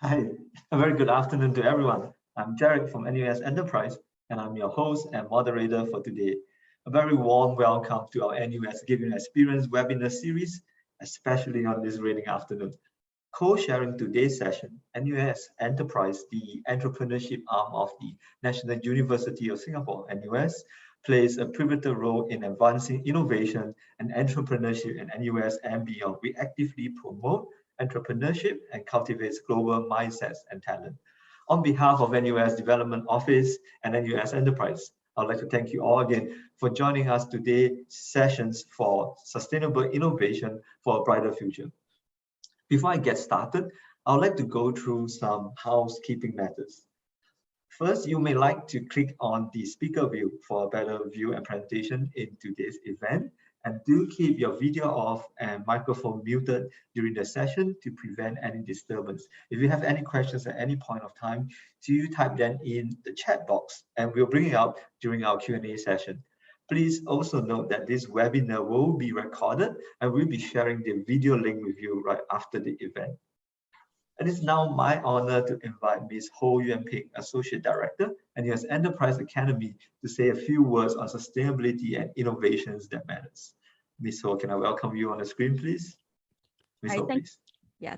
Hi, a very good afternoon to everyone. I'm Jarek from NUS Enterprise, and I'm your host and moderator for today. A very warm welcome to our NUS Giving Experience webinar series, especially on this raining afternoon. Co-sharing today's session, NUS Enterprise, the entrepreneurship arm of the National University of Singapore, NUS, plays a pivotal role in advancing innovation and entrepreneurship in NUS and beyond. We actively promote entrepreneurship and cultivates global mindsets and talent. On behalf of NUS Development Office and NUS Enterprise, I'd like to thank you all again for joining us today sessions for sustainable innovation for a brighter future. Before I get started, I would like to go through some housekeeping matters. First, you may like to click on the speaker view for a better view and presentation in today's event. And do keep your video off and microphone muted during the session to prevent any disturbance. If you have any questions at any point of time, do type them in the chat box and we'll bring it up during our Q&A session. Please also note that this webinar will be recorded and we'll be sharing the video link with you right after the event. It is now my honor to invite Ms. Ho Yuan Ping, Associate Director, NUS Enterprise Academy, to say a few words on sustainability and innovations that matters. Ms. Ho, can I welcome you on the screen, please? Ms. Ho, please.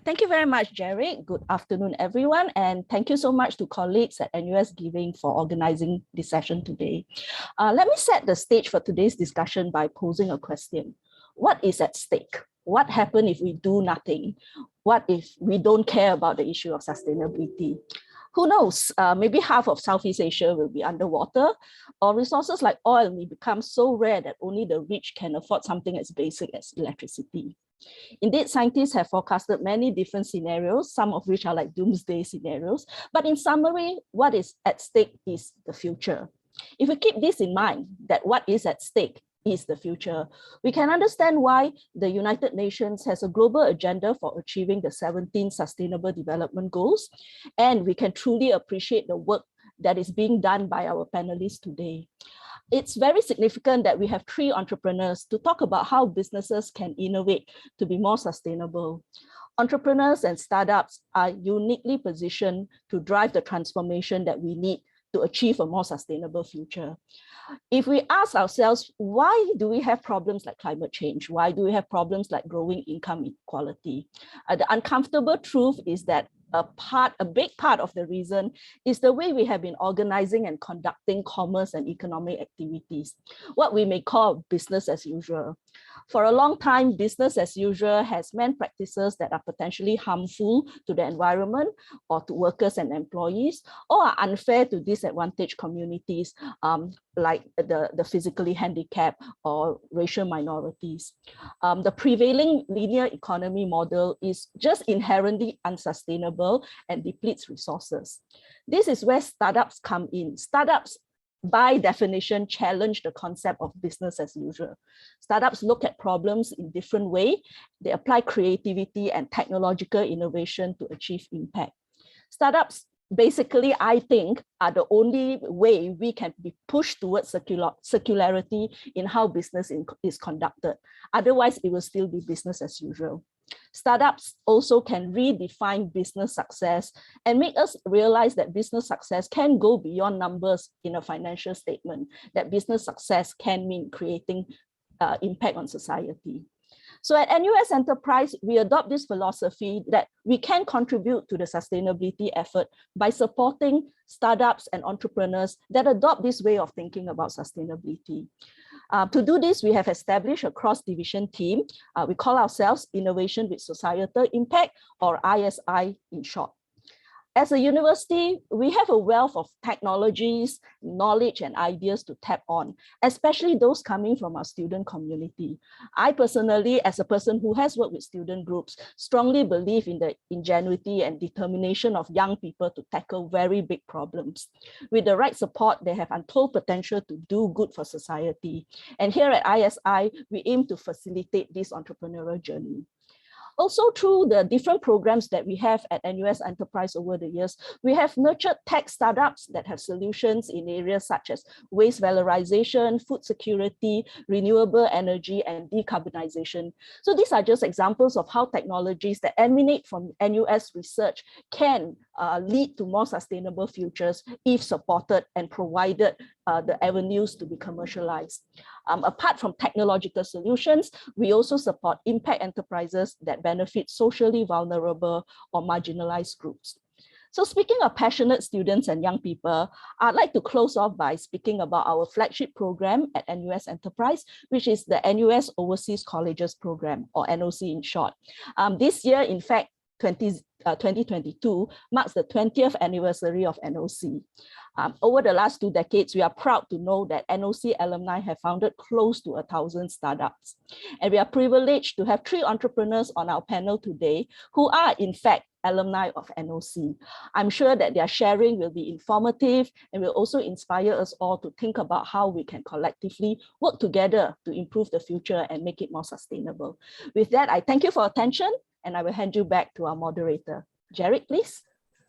Thank you very much, Jerry. Good afternoon, everyone. And thank you so much to colleagues at NUS Giving for organizing this session today. Let me set the stage for today's discussion by posing a question. What is at stake? What happens if we do nothing? What if we don't care about the issue of sustainability? Who knows, maybe half of Southeast Asia will be underwater, or resources like oil may become so rare that only the rich can afford something as basic as electricity. Indeed, scientists have forecasted many different scenarios, some of which are like doomsday scenarios. But in summary, what is at stake is the future. If we keep this in mind, that what is at stake is the future, we can understand why the United Nations has a global agenda for achieving the 17 Sustainable Development Goals, and we can truly appreciate the work that is being done by our panelists today. It's very significant that we have 3 entrepreneurs to talk about how businesses can innovate to be more sustainable. Entrepreneurs and startups are uniquely positioned to drive the transformation that we need to achieve a more sustainable future. If we ask ourselves, why do we have problems like climate change? Why do we have problems like growing income inequality? The uncomfortable truth is that a big part of the reason is the way we have been organizing and conducting commerce and economic activities, what we may call business as usual. For a long time, business as usual has meant practices that are potentially harmful to the environment or to workers and employees, or are unfair to disadvantaged communities like the physically handicapped or racial minorities. The prevailing linear economy model is just inherently unsustainable and depletes resources. This is where startups come in. Startups, by definition, challenge the concept of business as usual. Startups look at problems in different ways. They apply creativity and technological innovation to achieve impact. Startups, basically, I think, are the only way we can be pushed towards circularity in how business is conducted. Otherwise, it will still be business as usual. Startups also can redefine business success and make us realize that business success can go beyond numbers in a financial statement, that business success can mean creating impact on society. So at NUS Enterprise, we adopt this philosophy that we can contribute to the sustainability effort by supporting startups and entrepreneurs that adopt this way of thinking about sustainability. To do this, we have established a cross-division team. We call ourselves Innovation with Societal Impact, or ISI in short. As a university, we have a wealth of technologies, knowledge, and ideas to tap on, especially those coming from our student community. I personally, as a person who has worked with student groups, strongly believe in the ingenuity and determination of young people to tackle very big problems. With the right support, they have untold potential to do good for society. And here at ISI, we aim to facilitate this entrepreneurial journey. Also, through the different programs that we have at NUS Enterprise over the years, we have nurtured tech startups that have solutions in areas such as waste valorization, food security, renewable energy, and decarbonization. So these are just examples of how technologies that emanate from NUS research can lead to more sustainable futures if supported and provided the avenues to be commercialized. Apart from technological solutions, we also support impact enterprises that benefit socially vulnerable or marginalized groups. So speaking of passionate students and young people, I'd like to close off by speaking about our flagship program at NUS Enterprise, which is the NUS Overseas Colleges Program, or NOC in short. This year, in fact, 2022 marks the 20th anniversary of NOC. Over the last 2 decades, we are proud to know that NOC alumni have founded close to 1,000 startups. And we are privileged to have 3 entrepreneurs on our panel today who are, in fact, alumni of NOC. I'm sure that their sharing will be informative and will also inspire us all to think about how we can collectively work together to improve the future and make it more sustainable. With that, I thank you for attention, and I will hand you back to our moderator. Jarek, please.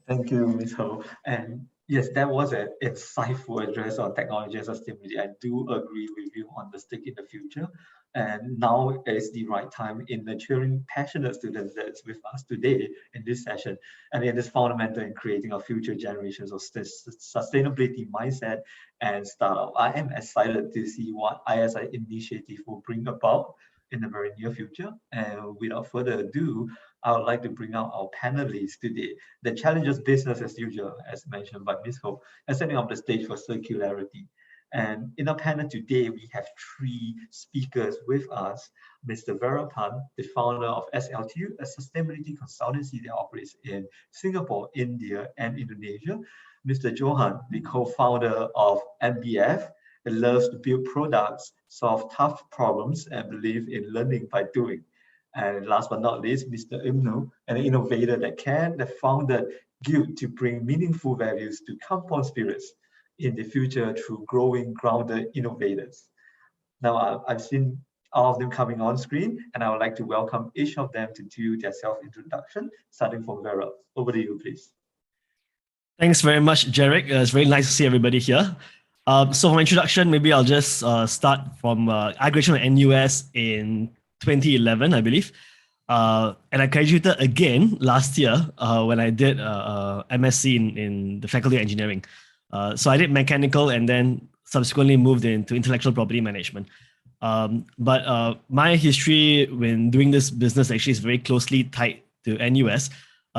Thank you, Ms. Ho. And yes, that was an insightful address on technology and sustainability. I do agree with you on the stick in the future. And now is the right time in nurturing passionate students that's with us today in this session. And it is fundamental in creating a future generations of sustainability mindset and startup. I am excited to see what ISI initiative will bring about in the very near future. And without further ado, I would like to bring out our panelists today. The challenges business as usual, as mentioned by Ms. Ho, and setting up the stage for circularity. And in our panel today, we have 3 speakers with us. Mr. Verapan, the founder of SLTU, a sustainability consultancy that operates in Singapore, India, and Indonesia. Mr. Johan, the co-founder of MBF, that loves to build products, solve tough problems, and believe in learning by doing. And last but not least, Mr. Imno, an innovator that founded Guild to bring meaningful values to compound spirits in the future through growing grounded innovators. Now, I've seen all of them coming on screen, and I would like to welcome each of them to do their self-introduction, starting from Vera. Over to you, please. Thanks very much, Jarek. It's very nice to see everybody here. So for my introduction, maybe I'll just start from I graduated from NUS in 2011, I believe. And I graduated again last year when I did MSc in the Faculty of Engineering. So I did mechanical and then subsequently moved into intellectual property management. But my history when doing this business actually is very closely tied to NUS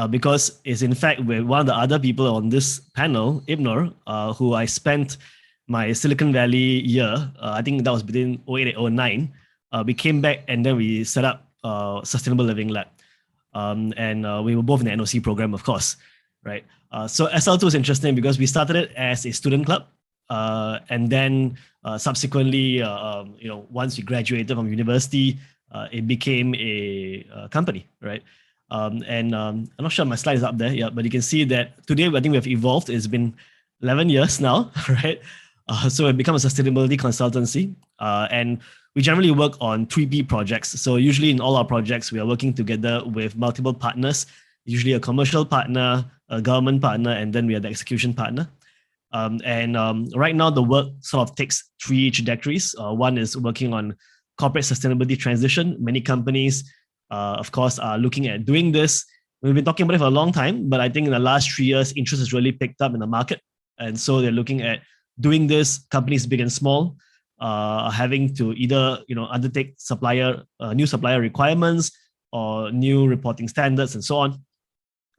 because it's in fact with one of the other people on this panel, Ibnor, who I spent my Silicon Valley year, I think that was between 08 and 09. We came back and then we set up Sustainable Living Lab. And we were both in the NOC program, of course, right? So SL2 is interesting because we started it as a student club. And then subsequently, once we graduated from university, it became a company, right? And I'm not sure my slide is up there, yeah, but you can see that today I think we have evolved. It's been 11 years now, right? So we've become a sustainability consultancy, and we generally work on 3P projects. So usually in all our projects, we are working together with multiple partners, usually a commercial partner, a government partner, and then we are the execution partner. Right now, the work sort of takes 3 trajectories. One is working on corporate sustainability transition. Many companies, of course, are looking at doing this. We've been talking about it for a long time, but I think in the last 3 years, interest has really picked up in the market. And so they're looking at doing this, companies big and small, having to either undertake new supplier requirements or new reporting standards and so on.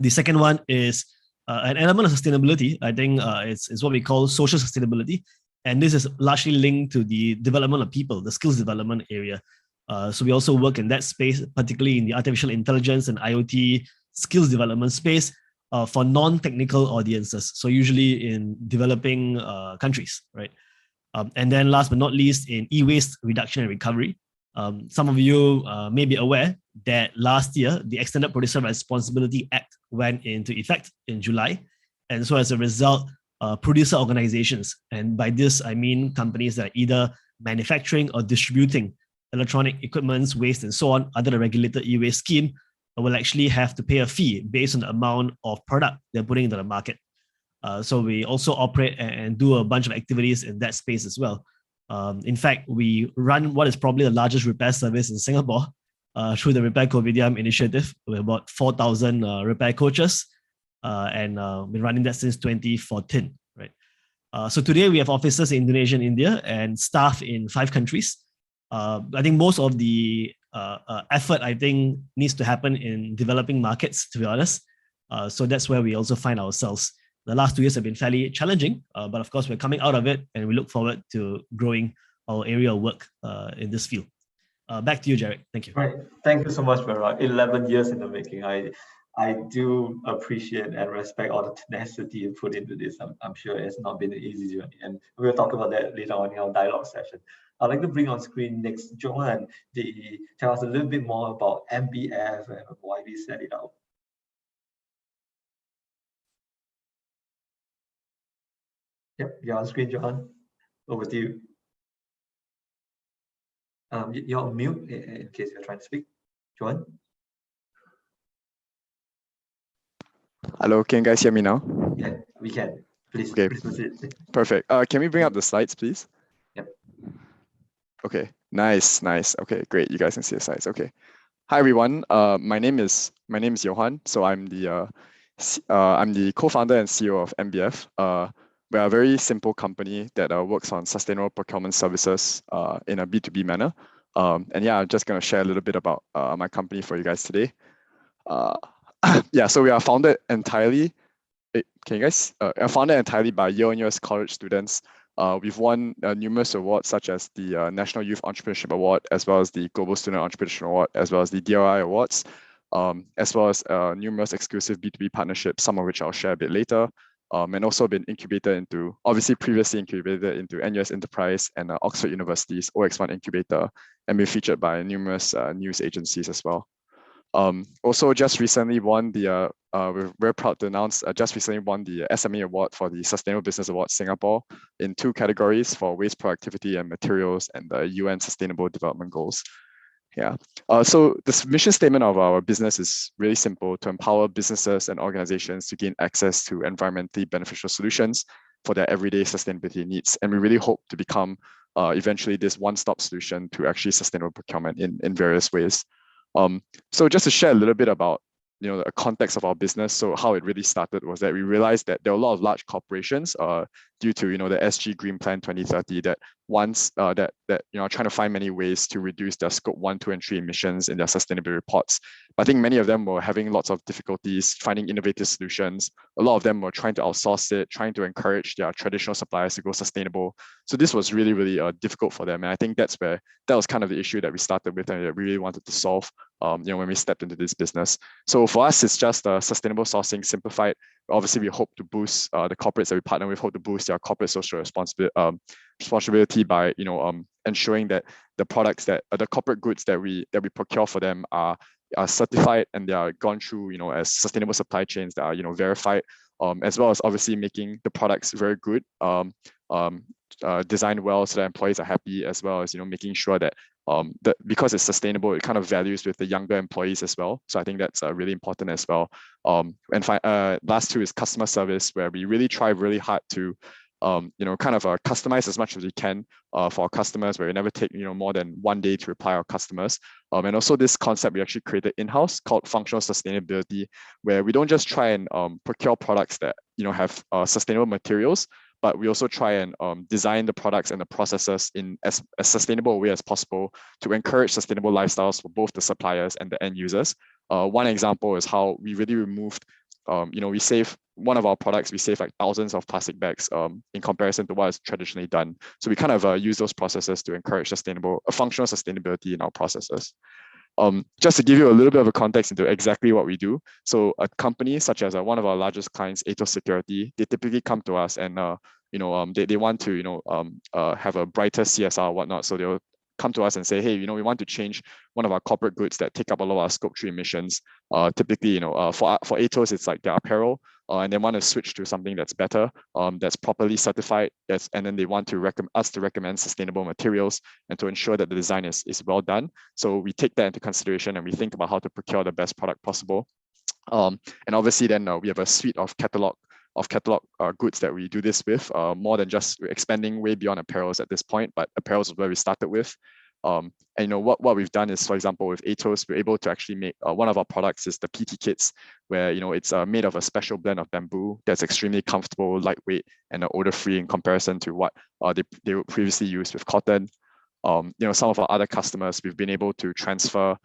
The second one is an element of sustainability. I think it's what we call social sustainability. And this is largely linked to the development of people, the skills development area. So we also work in that space, particularly in the artificial intelligence and IoT skills development space for non-technical audiences. So usually in developing countries, right? And then last but not least, in e-waste reduction and recovery. Some of you may be aware that last year, the Extended Producer Responsibility Act went into effect in July. And so as a result, producer organizations, and by this, I mean companies that are either manufacturing or distributing electronic equipments, waste, and so on, under the regulated e-waste scheme, will actually have to pay a fee based on the amount of product they're putting into the market. So we also operate and do a bunch of activities in that space as well. In fact, we run what is probably the largest repair service in Singapore through the Repair COVIDium initiative with about 4,000 repair coaches, and been running that since 2014. Right. So today we have offices in Indonesia and India and staff in 5 countries. I think most of the effort needs to happen in developing markets, to be honest. So that's where we also find ourselves. The last 2 years have been fairly challenging, but of course we're coming out of it and we look forward to growing our area of work in this field. Back to you, Jarek. Thank you. Right. Thank you so much, Vera. 11 years in the making. I do appreciate and respect all the tenacity you put into this. I'm sure it's not been an easy journey, and we'll talk about that later on in our dialogue session. I'd like to bring on screen next Johan to tell us a little bit more about MBF and why we set it up. Yep, you're on screen, Johan. Over to you. You're on mute in case you're trying to speak. Johan? Hello, can you guys hear me now? Yeah, we can. Please, okay. Please proceed. Perfect. Can we bring up the slides, please? Yep. Okay, nice. Okay, great. You guys can see the slides. Okay. Hi everyone. My name is Johan. So I'm the co-founder and CEO of MBF. We're a very simple company that works on sustainable procurement services in a B2B manner. And yeah, I'm just going to share a little bit about my company for you guys today. Yeah, so we are founded entirely. Founded entirely by Yale NUS college students. We've won numerous awards such as the National Youth Entrepreneurship Award, as well as the Global Student Entrepreneurship Award, as well as the DRI Awards, as well as numerous exclusive B2B partnerships, some of which I'll share a bit later. And also been previously incubated into NUS Enterprise and Oxford University's OX1 incubator, and been featured by numerous news agencies as well. Also, just recently won we're very proud to announce, just recently won the SME Award for the Sustainable Business Award Singapore in 2 categories for waste productivity and materials and the UN Sustainable Development Goals. Yeah. So the mission statement of our business is really simple: to empower businesses and organizations to gain access to environmentally beneficial solutions for their everyday sustainability needs. And we really hope to become eventually this one-stop solution to actually sustainable procurement in various ways. So just to share a little bit about the context of our business. So how it really started was that we realized that there are a lot of large corporations due to the SG Green Plan 2030 that are trying to find many ways to reduce their scope 1, 2, and 3 emissions in their sustainability reports. But I think many of them were having lots of difficulties finding innovative solutions. A lot of them were trying to outsource it, trying to encourage their traditional suppliers to go sustainable. So this was really, really difficult for them. And I think that was kind of the issue that we started with and that we really wanted to solve when we stepped into this business. So for us, it's just sustainable sourcing simplified. Obviously, we hope to boost the corporates that we partner with, hope to boost their corporate social responsibility by ensuring that the products the corporate goods that we procure for them are certified and they are gone through as sustainable supply chains that are verified, as well as obviously making the products very good, designed well so that employees are happy, as well as making sure that because it's sustainable, it kind of values with the younger employees as well. So I think that's really important as well. And last 2 is customer service, where we really try really hard to customize as much as we can for our customers, where we never take more than 1 day to reply our customers. And also this concept we actually created in-house called functional sustainability, where we don't just try and procure products that have sustainable materials, but we also try and design the products and the processes in as sustainable a way as possible to encourage sustainable lifestyles for both the suppliers and the end users. One example is how we really removed, we save one of our products, we save like thousands of plastic bags in comparison to what is traditionally done. So we kind of use those processes to encourage functional sustainability in our processes. Just to give you a little bit of a context into exactly what we do. So a company such as one of our largest clients, Atos Security, they typically come to us and they want to have a brighter CSR or whatnot. So they'll come to us and say, hey, we want to change one of our corporate goods that take up a lot of our scope 3 emissions. Typically, for Atos, it's like their apparel. and they want to switch to something that's better, that's properly certified, and then they want to us to recommend sustainable materials and to ensure that the design is well done. So we take that into consideration and we think about how to procure the best product possible. And obviously then we have a suite of catalog goods that we do this with, more than just expanding way beyond apparels at this point, but apparels is where we started with. And what we've done is, for example, with Atos, we're able to actually make one of our products is the PT kits, where it's made of a special blend of bamboo that's extremely comfortable, lightweight, and odor-free in comparison to what they would previously use with cotton. Some of our other customers, we've been able to transfer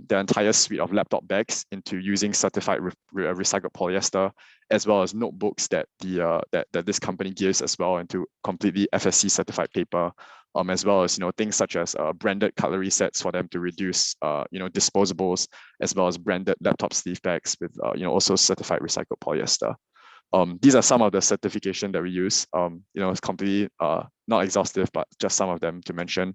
their entire suite of laptop bags into using certified recycled polyester, as well as notebooks that that this company gives as well into completely FSC certified paper, as well as things such as branded cutlery sets for them to reduce disposables, as well as branded laptop sleeve bags with also certified recycled polyester. These are some of the certification that we use. It's completely not exhaustive, but just some of them to mention.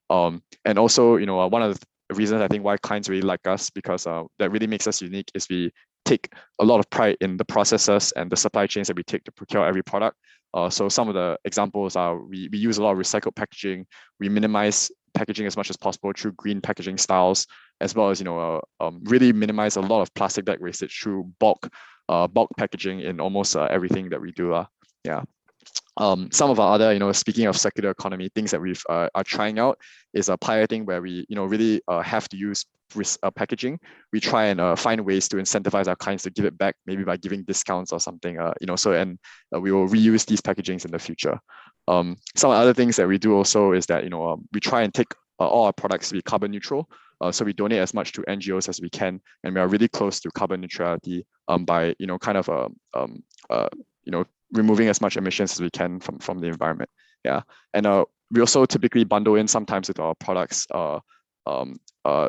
And also, one of the reasons I think why clients really like us, because that really makes us unique, is we take a lot of pride in the processes and the supply chains that we take to procure every product. So some of the examples are we use a lot of recycled packaging. We minimize packaging as much as possible through green packaging styles, as well as really minimize a lot of plastic bag wastage through bulk packaging in almost everything that we do. Yeah. Some of our other, speaking of circular economy, things that we've are trying out is a piloting where we, really have to use packaging. We try and find ways to incentivize our clients to give it back, maybe by giving discounts or something, we will reuse these packagings in the future. Some other things that we do also is that, we try and take all our products to be carbon neutral. So we donate as much to NGOs as we can, and we are really close to carbon neutrality by, removing as much emissions as we can from the environment. Yeah, and we also typically bundle in sometimes with our products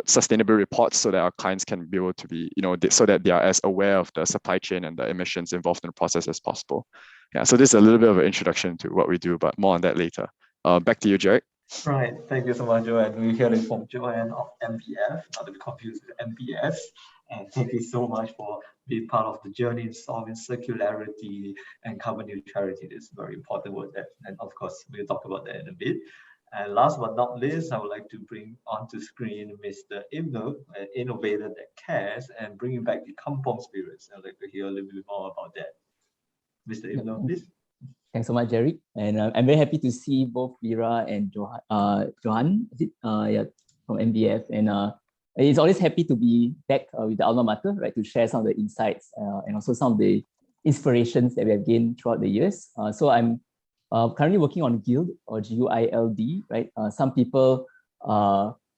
sustainable reports, so that our clients can be able to be, so that they are as aware of the supply chain and the emissions involved in the process as possible. Yeah, so this is a little bit of an introduction to what we do, but more on that later. Back to you, Jarek. Right, thank you so much, Joanne. We hear it from Joanne of MPF, not to be confused with MPS. And thank you so much for being part of the journey in solving circularity and carbon neutrality. This is very important word that, and of course, we'll talk about that in a bit. And last but not least, I would like to bring onto screen Mr. Ibno, an innovator that cares and bringing back the kampong spirits. I'd like to hear a little bit more about that. Mr. Ibno, please. Thanks so much, Jerry. And I'm very happy to see both Vera and Johan from MBF. And it's always happy to be back with the alma mater, right, to share some of the insights and also some of the inspirations that we have gained throughout the years. So I'm currently working on GUILD, or GUILD, right? Some people,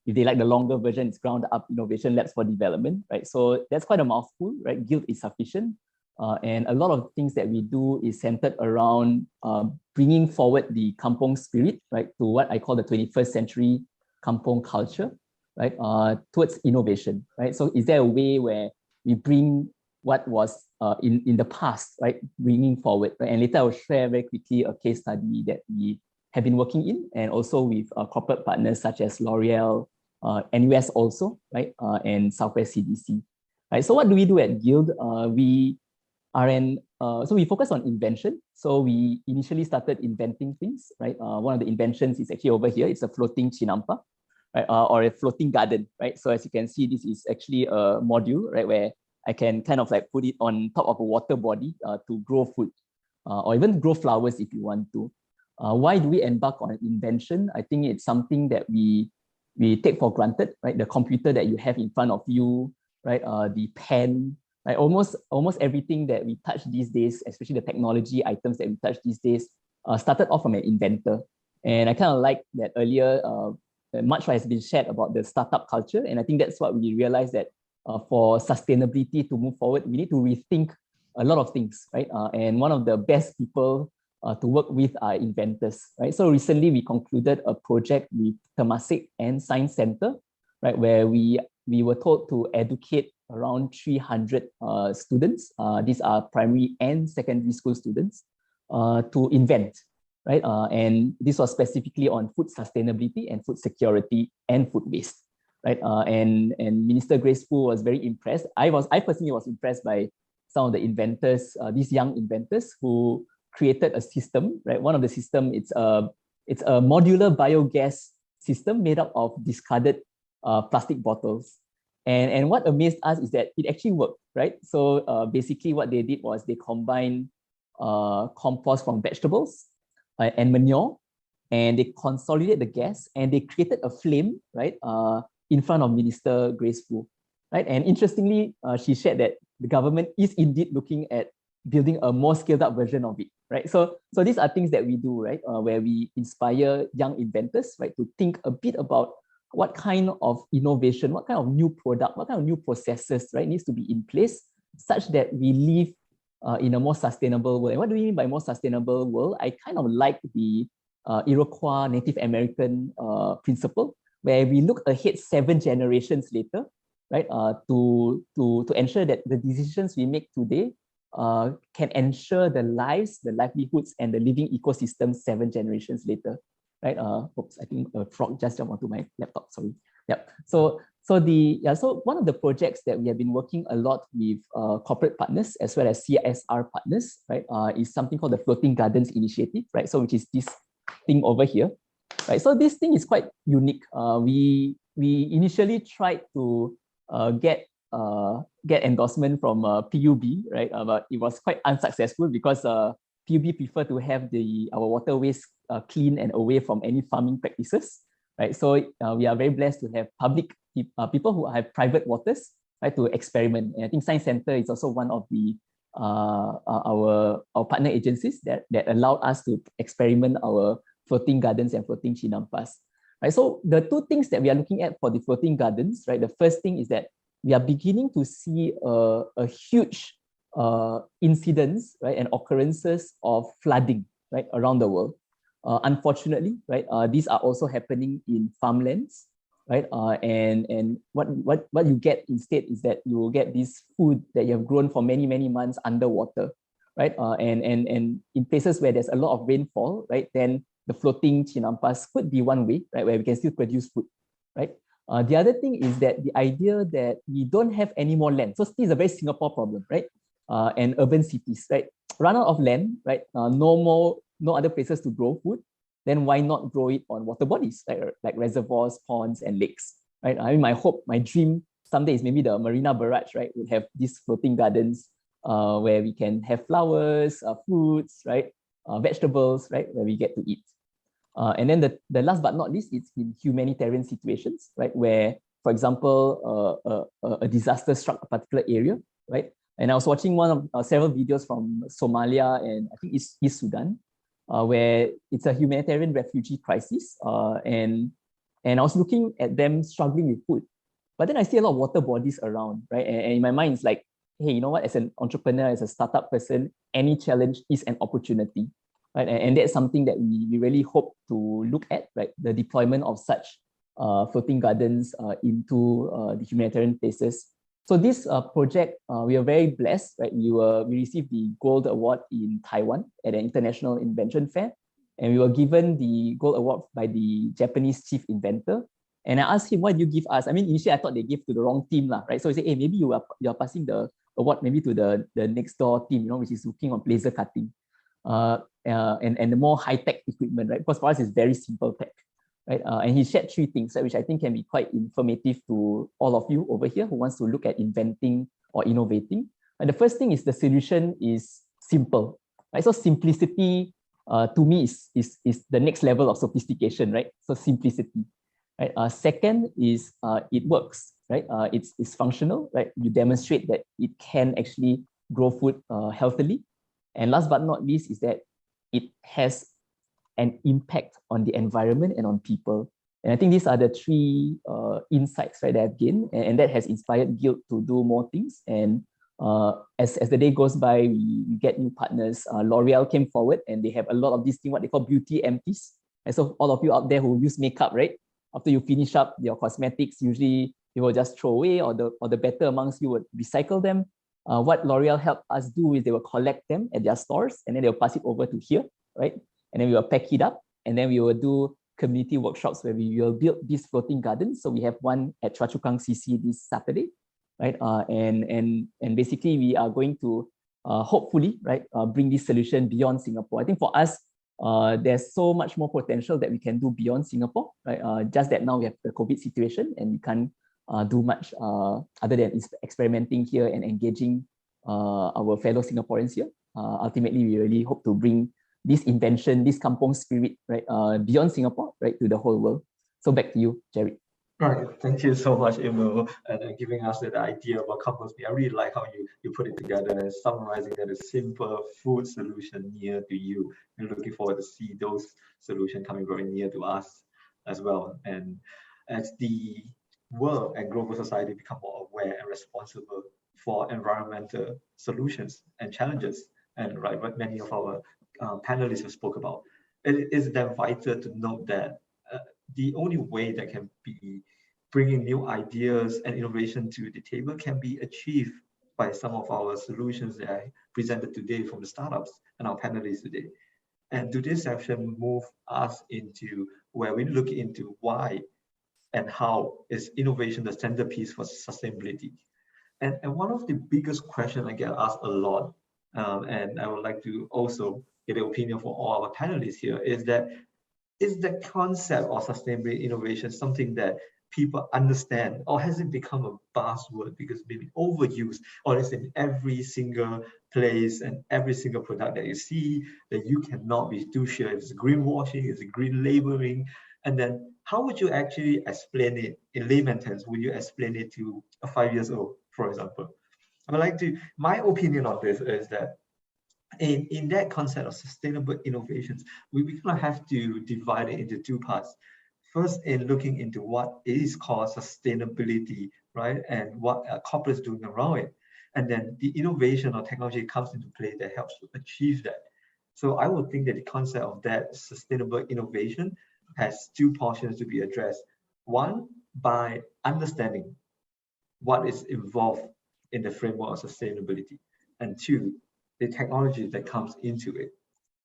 if they like the longer version, it's Ground Up Innovation Labs for Development, right? So that's quite a mouthful, right? GUILD is sufficient. And a lot of things that we do is centered around bringing forward the kampong spirit, right, to what I call the 21st century kampong culture, right, towards innovation, right? So is there a way where we bring what was in the past, right, bringing forward, right? And later I will share very quickly a case study that we have been working in, and also with corporate partners such as L'Oreal, NUS also, right, and Southwest CDC, right? So what do we do at GUILD? So we focus on invention. So we initially started inventing things, right? One of the inventions is actually over here. It's a floating chinampa, right? Or a floating garden, right? So as you can see, this is actually a module, right, where I can kind of like put it on top of a water body to grow food, or even grow flowers if you want to. Why do we embark on an invention? I think it's something that we take for granted, right? The computer that you have in front of you, right? The pen. Right, almost everything that we touch these days, especially the technology items that we touch these days, started off from an inventor. And I kind of like that earlier, much has been shared about the startup culture. And I think that's what we realized, that for sustainability to move forward, we need to rethink a lot of things, right? And one of the best people to work with are inventors, right? So recently we concluded a project with Temasek and Science Center, right, where we were told to educate around 300 students. These are primary and secondary school students to invent, right? And this was specifically on food sustainability and food security and food waste, right? And Minister Grace Fu was very impressed. I personally was impressed by some of the inventors, these young inventors who created a system, right? One of the system, it's a modular biogas system made up of discarded plastic bottles. And what amazed us is that it actually worked, right? So basically what they did was they combined compost from vegetables and manure, and they consolidated the gas and they created a flame, right, in front of Minister Grace Fu, right? And interestingly, she shared that the government is indeed looking at building a more scaled up version of it, right? So these are things that we do, right, where we inspire young inventors, right, to think a bit about what kind of innovation, what kind of new product, what kind of new processes, right, needs to be in place such that we live in a more sustainable world. And what do we mean by more sustainable world? I kind of like the Iroquois Native American principle, where we look ahead 7 generations later, right, to ensure that the decisions we make today can ensure the lives, the livelihoods, and the living ecosystem 7 generations later, right? Oops, I think a frog just jumped onto my laptop. Sorry. Yep. So one of the projects that we have been working a lot with corporate partners as well as CSR partners, right, is something called the Floating Gardens Initiative, right? So which is this thing over here, right? So this thing is quite unique. We initially tried to get endorsement from PUB, right? But it was quite unsuccessful because PUB prefer to have our waterways clean and away from any farming practices, right? So we are very blessed to have public people who have private waters, right, to experiment. And I think Science Center is also one of the our partner agencies that allowed us to experiment our floating gardens and floating chinampas, right? So the 2 things that we are looking at for the floating gardens, right? The first thing is that we are beginning to see a huge incidence, right, and occurrences of flooding, right, around the world. Unfortunately, right, these are also happening in farmlands, right? And what you get instead is that you will get this food that you have grown for many months underwater, right? And in places where there's a lot of rainfall, right, then the floating chinampas could be one way, right, where we can still produce food, right? The other thing is that the idea that we don't have any more land. So this is a very Singapore problem, right? And urban cities, right? Run out of land, right? No other places to grow food. Then why not grow it on water bodies, like reservoirs, ponds, and lakes, right? I mean, my hope, my dream someday is maybe the Marina Barrage, right, would have these floating gardens where we can have flowers, fruits, right, vegetables, right, where we get to eat. And then the last but not least, it's in humanitarian situations, right, where, for example, a disaster struck a particular area, right? And I was watching one of several videos from Somalia and I think East Sudan, where it's a humanitarian refugee crisis. And I was looking at them struggling with food. But then I see a lot of water bodies around, right? And in my mind, it's like, hey, you know what? As an entrepreneur, as a startup person, any challenge is an opportunity, right? And that's something that we really hope to look at, right? The deployment of such floating gardens into the humanitarian places. So this project, we are very blessed, right? We received the Gold Award in Taiwan at an international invention fair, and we were given the Gold Award by the Japanese chief inventor. And I asked him, why do you give us? I mean, initially I thought they gave to the wrong team, right? So he said, hey, maybe you are passing the award maybe to the next door team, which is working on laser cutting and the more high-tech equipment, right? Because for us, it's very simple tech. Right? And he shared 3 things, which I think can be quite informative to all of you over here who wants to look at inventing or innovating. And the first thing is the solution is simple. Right? So simplicity to me is the next level of sophistication, right? So simplicity. Right? Second is it works, right? It's functional, right? You demonstrate that it can actually grow food healthily. And last but not least is that it has an impact on the environment and on people. And I think these are the 3 insights, right, that I've gained, and that has inspired Guild to do more things. And as the day goes by, we get new partners. L'Oreal came forward and they have a lot of these things, what they call beauty empties. And so all of you out there who use makeup, right, after you finish up your cosmetics, usually you will just throw away, or the better amongst you would recycle them. What L'Oreal helped us do is they will collect them at their stores and then they'll pass it over to here, right? And then we will pack it up, and then we will do community workshops where we will build these floating gardens. So we have one at Choa Chu Kang CC this Saturday. right? And basically we are going to hopefully, right, bring this solution beyond Singapore. I think for us, there's so much more potential that we can do beyond Singapore, right? Just that now we have the COVID situation and we can't do much other than experimenting here and engaging our fellow Singaporeans here. Ultimately, we really hope to bring this invention, this kampong spirit, right, beyond Singapore, right, to the whole world. So back to you, Jerry. Right, thank you so much, Emil, and giving us that idea about kampong spirit. I really like how you put it together and summarizing that a simple food solution near to you. We're looking forward to see those solutions coming very near to us as well. And as the world and global society become more aware and responsible for environmental solutions and challenges, and right, what many of our panelists have spoke about, it is then vital to note that the only way that can be bringing new ideas and innovation to the table can be achieved by some of our solutions that I presented today from the startups and our panelists today. And today's session move us into where we look into why and how is innovation the centerpiece for sustainability. And one of the biggest questions I get asked a lot, and I would like to also get the opinion for all our panelists here, is that is the concept of sustainable innovation something that people understand, or has it become a buzzword because maybe overused, or is in every single place and every single product that you see that you cannot be too sure if it's greenwashing, is it green labeling? And then how would you actually explain it in layman terms? Would you explain it to a 5 years old, for example? I would like to, my opinion on this is that in that concept of sustainable innovations, we kind of have to divide it into two parts. First, in looking into what is called sustainability, right? And what corporates doing around it. And then the innovation or technology comes into play that helps to achieve that. So I would think that the concept of that sustainable innovation has two portions to be addressed. One, by understanding what is involved in the framework of sustainability. And two, the technology that comes into it,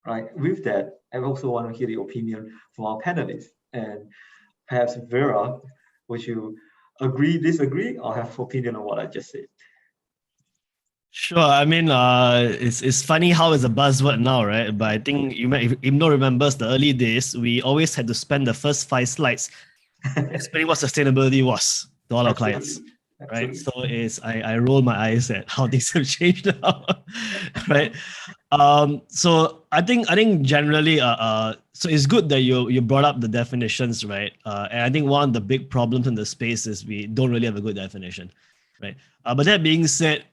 right? With that, I also want to hear the opinion from our panelists. And perhaps Vera, would you agree, disagree, or have opinion on what I just said? Sure. I mean, it's funny how it's a buzzword now, right? But I think you might, if Imno remembers the early days, we always had to spend the first 5 slides explaining what sustainability was to all our clients. Right. So I roll my eyes at how things have changed now. Right. So I think generally so it's good that you brought up the definitions, right? And I think one of the big problems in the space is we don't really have a good definition. Right. But that being said,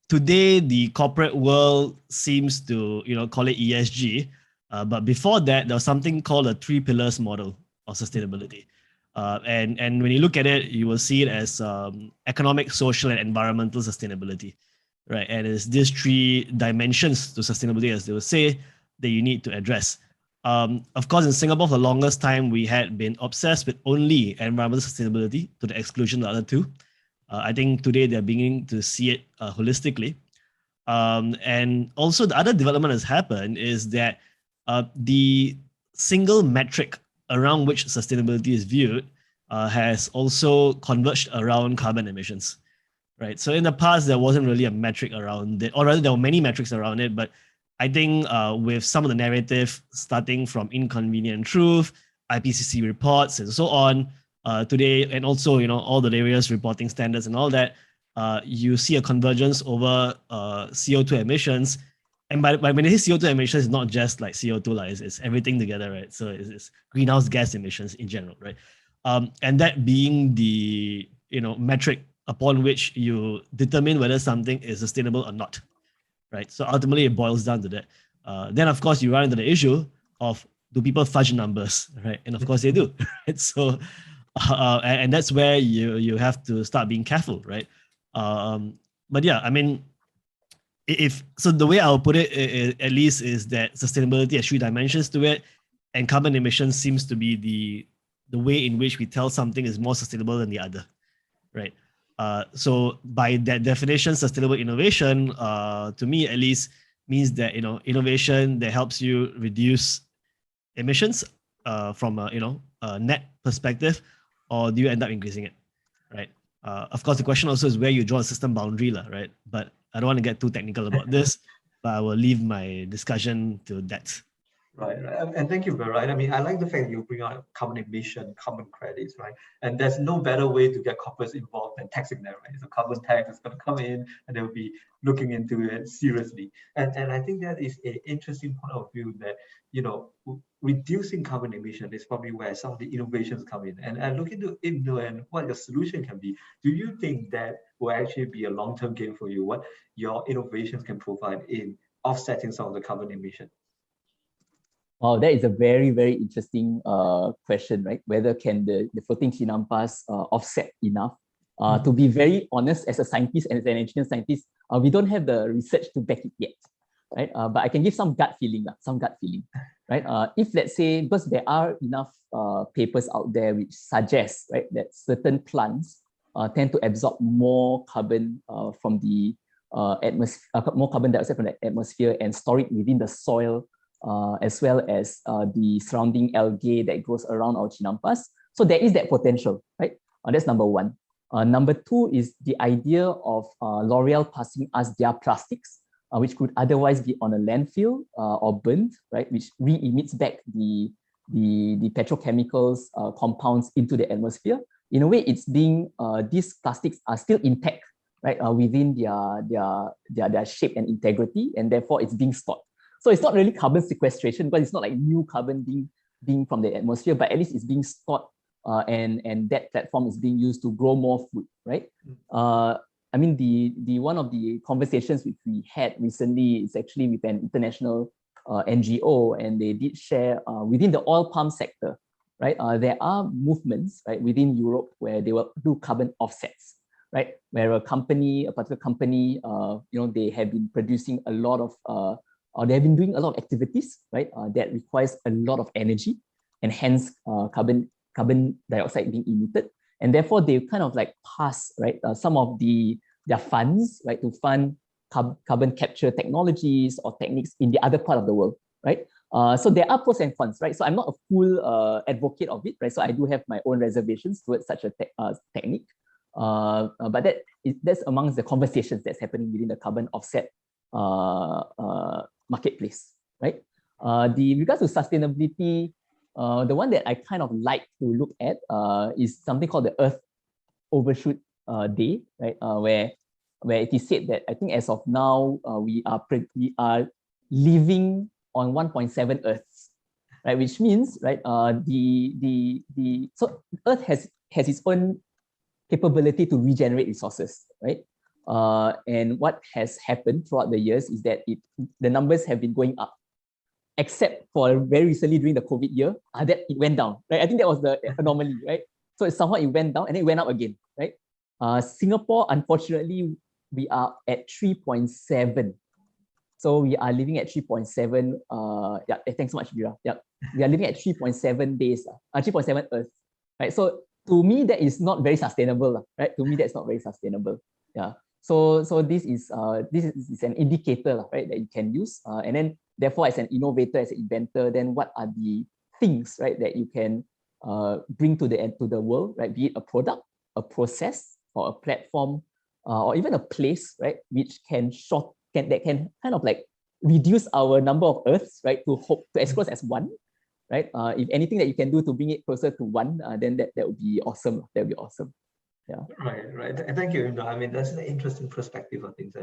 today the corporate world seems to call it ESG. But before that, there was something called a 3 pillars model of sustainability. And when you look at it, you will see it as economic, social, and environmental sustainability, right? And it's these 3 dimensions to sustainability, as they will say, that you need to address. Of course, in Singapore, for the longest time, we had been obsessed with only environmental sustainability to the exclusion of the other 2. I think today they're beginning to see it holistically. And also the other development that's happened is that the single metric around which sustainability is viewed has also converged around carbon emissions, right? So in the past, there wasn't really a metric around it, or rather there were many metrics around it, but I think with some of the narrative starting from Inconvenient Truth, IPCC reports and so on, today, and also all the various reporting standards and all that, you see a convergence over CO2 emissions. And by when I say CO2 emissions, it's not just like CO2, it's everything together, right? So it's greenhouse gas emissions in general, right? And that being the metric upon which you determine whether something is sustainable or not, right? So ultimately, it boils down to that. Then, of course, you run into the issue of, do people fudge numbers, right? And of course, they do, right? So, and that's where you have to start being careful, right? But yeah, I mean, so the way I'll put it, at least, is that sustainability has 3 dimensions to it, and carbon emissions seems to be the way in which we tell something is more sustainable than the other, right? So by that definition, sustainable innovation, to me at least, means that innovation that helps you reduce emissions from a net perspective, or do you end up increasing it, right? Of course, the question also is where you draw a system boundary, right? But I don't want to get too technical about this, but I will leave my discussion to that. Right, right. And thank you, Bill, right? I mean, I like the fact that you bring out carbon emission, carbon credits, right? And there's no better way to get corporates involved than taxing them, right? So carbon tax is going to come in and they'll be looking into it seriously. And I think that is an interesting point of view that, you know, reducing carbon emission is probably where some of the innovations come in. And look into it and what your solution can be. Do you think that will actually be a long-term gain for you? What your innovations can provide in offsetting some of the carbon emission? Oh, that is a very, very interesting question, right? Whether can the floating chinampas offset enough? To be very honest, as a scientist and as an engineering scientist, we don't have the research to back it yet, right? But I can give some gut feeling, right? If let's say, because there are enough papers out there which suggest, right, that certain plants tend to absorb more carbon from the atmosphere, more carbon dioxide from the atmosphere and store it within the soil, as well as the surrounding algae that grows around our chinampas. So there is that potential, right? That's number one. Number two is the idea of L'Oreal passing us their plastics, which could otherwise be on a landfill or burnt, right? Which re-emits back the petrochemicals compounds into the atmosphere. In a way, it's being these plastics are still intact, right? Within their shape and integrity, and therefore it's being stored. So it's not really carbon sequestration, but it's not like new carbon being from the atmosphere, but at least it's being stored and that platform is being used to grow more food, right? I mean, the one of the conversations which we had recently is actually with an international NGO, and they did share within the oil palm sector, right? There are movements, right, within Europe where they will do carbon offsets, right? Where a particular company, they have been producing a lot of they have been doing a lot of activities, right, that requires a lot of energy, and hence carbon dioxide being emitted, and therefore they kind of like pass, right, some of their funds, right, to fund carbon capture technologies or techniques in the other part of the world, right? So there are pros and cons, right? So I'm not a full advocate of it, right? So I do have my own reservations towards such a technique, but that's amongst the conversations that's happening within the carbon offset marketplace, right? Regards to sustainability, the one that I kind of like to look at is something called the Earth Overshoot Day, right? Where it is said that I think as of now we are living on 1.7 Earths, right? Which means, right, so Earth has its own capability to regenerate resources, right? And what has happened throughout the years is that the numbers have been going up, except for very recently during the COVID year, that it went down, right? I think that was the anomaly, right? So it went down and then it went up again, right? Singapore, unfortunately, we are at 3.7. So we are living at 3.7. Thanks so much, Vira. Yeah, we are living at 3.7 days, 3.7 Earth, right? So to me, that is not very sustainable, right? To me, that's not very sustainable. Yeah. So this is an indicator, right, that you can use, and then therefore as an innovator, as an inventor, then what are the things, right, that you can bring to the world, right? Be it a product, a process, or a platform, or even a place, right, which can kind of like reduce our number of Earths, right, to as close as one, right? If anything that you can do to bring it closer to one, then that would be awesome. That would be awesome. Yeah. Right. Thank you. I mean, that's an interesting perspective of things,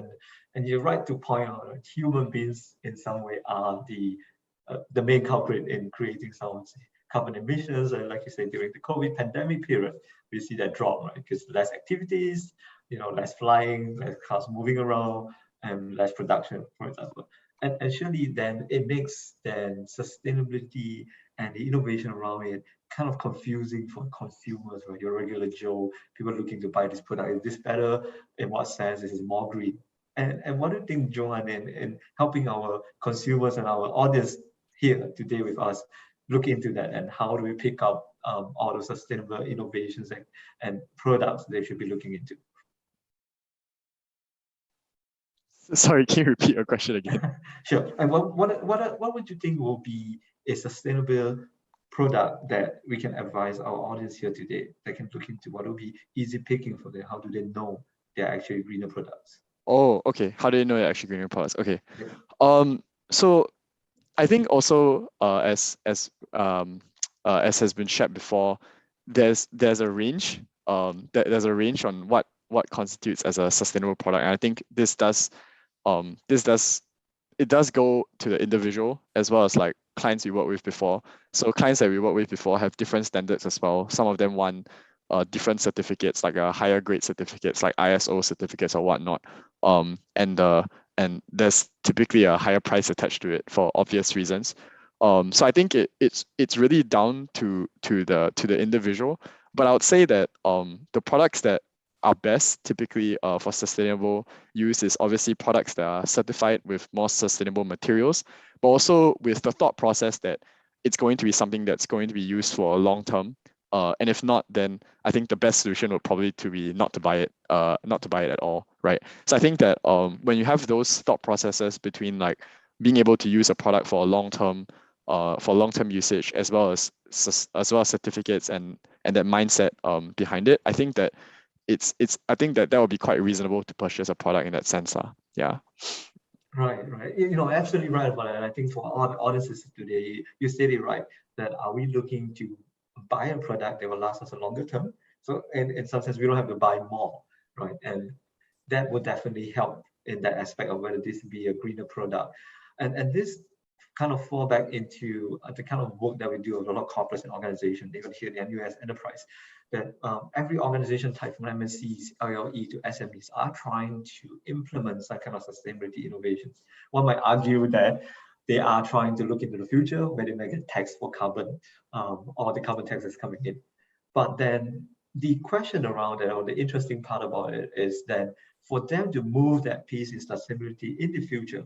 and you're right to point out that human beings in some way are the main culprit in creating some carbon emissions. And like you said, during the COVID pandemic period, we see that drop, right? Because less activities, less flying, less cars moving around, and less production, for example. And surely then it makes then sustainability and the innovation around it kind of confusing for consumers, right? Your regular Joe, people looking to buy this product. Is this better? In what sense? Is it more green? And what do you think, Johan, in helping our consumers and our audience here today with us look into that, and how do we pick up all the sustainable innovations and products they should be looking into? Sorry, can you repeat your question again? Sure. And what would you think will be a sustainable product that we can advise our audience here today that can look into what will be easy picking for them? How do they know they're actually greener products? Oh, okay. How do you know you're actually greener products? Okay. Yeah. So I think also as has been shared before, there's a range. There's a range on what constitutes as a sustainable product, and I think this does go to the individual as well as like clients we work with before. So clients that we work with before have different standards as well. Some of them want different certificates, like higher grade certificates, like ISO certificates or whatnot. And there's typically a higher price attached to it for obvious reasons. So I think it's really down to the individual. But I would say that the products that are best typically for sustainable use is obviously products that are certified with more sustainable materials, but also with the thought process that it's going to be something that's going to be used for a long term. And if not, then I think the best solution would probably to be not to buy it at all, right? So I think that when you have those thought processes between like being able to use a product for a long term usage as well as certificates and that mindset behind it, I think that I think that would be quite reasonable to purchase a product in that sense. Yeah. Right. Absolutely right about it. And I think for our audiences today, you said it right, that are we looking to buy a product that will last us a longer term? So in some sense, we don't have to buy more, right? And that would definitely help in that aspect of whether this be a greener product. And this kind of fall back into the kind of work that we do with a lot of corporates and organizations, even here in the NUS Enterprise, that every organization type from MNCs, LLE to SMEs are trying to implement some kind of sustainability innovations. One might argue that they are trying to look into the future where they may get tax for carbon or the carbon tax is coming in. But then the question around it, or the interesting part about it, is that for them to move that piece in sustainability in the future,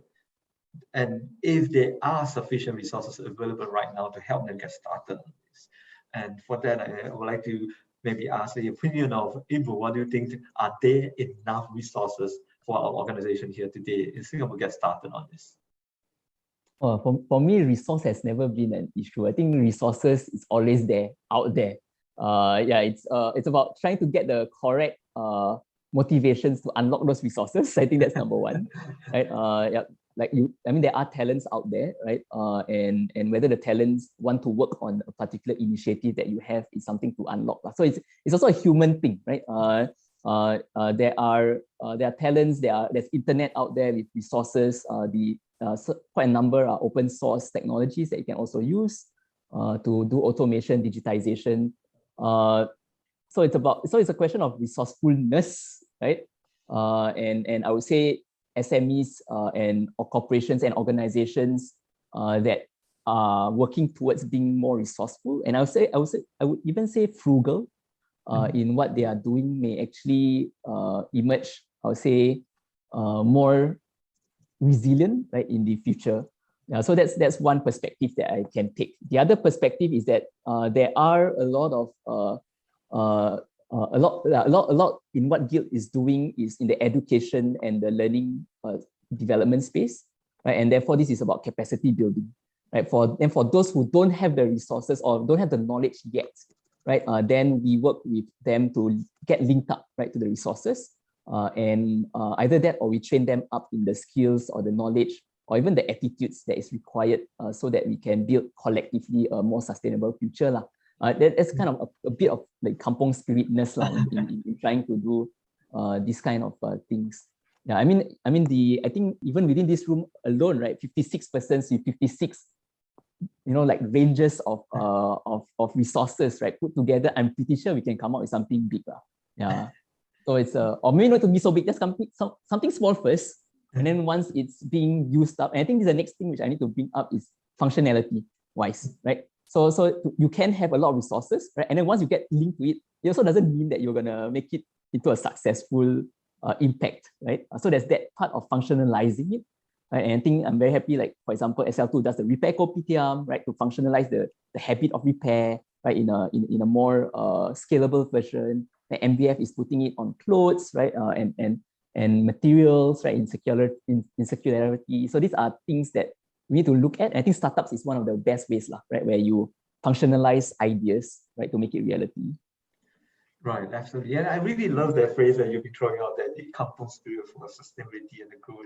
and if there are sufficient resources available right now to help them get started on this. And for that, I would like to maybe ask the opinion of Ibu. What do you think? Are there enough resources for our organization here today in Singapore to get started on this? For me, resource has never been an issue. I think resources is always there, out there. It's about trying to get the correct motivations to unlock those resources. I think that's number one, right? There are talents out there, right? And whether the talents want to work on a particular initiative that you have is something to unlock. So it's also a human thing, right? There are talents. There's internet out there with resources. Quite a number are open source technologies that you can also use to do automation, digitization. So it's a question of resourcefulness, right? And I would say SMEs or corporations and organizations that are working towards being more resourceful, and I would even say frugal in what they are doing may actually emerge, I would say, more resilient, right, in the future. So that's one perspective that I can take. The other perspective is that there are a lot in what Guild is doing is in the education and the learning development space, right? And therefore, this is about capacity building, right? For those who don't have the resources or don't have the knowledge yet, right? Then we work with them to get linked up, right, to the resources, and either that or we train them up in the skills or the knowledge or even the attitudes that is required so that we can build collectively a more sustainable future. That's kind of a bit of like kampong spiritness in trying to do these kind of things. Yeah, I think even within this room alone, right, 56 persons with 56, ranges of resources, right, put together, I'm pretty sure we can come up with something big. Yeah. So it's or maybe not to be so big, just something small first. And then once it's being used up, and I think the next thing which I need to bring up is functionality wise, right? So you can have a lot of resources, right? And then once you get linked to it, it also doesn't mean that you're gonna make it into a successful impact, right? So there's that part of functionalizing it, right? And I think I'm very happy, like for example, SL2 does the repair kopitiam, right, to functionalize the habit of repair, right, in a more scalable version. The MBF is putting it on clothes, right, and materials, right, in circularity. So these are things that we need to look at. I think startups is one of the best ways, right, where you functionalize ideas, right, to make it reality. Right, absolutely. And I really love that phrase that you've been throwing out, that the kampung spirit for sustainability and the growth,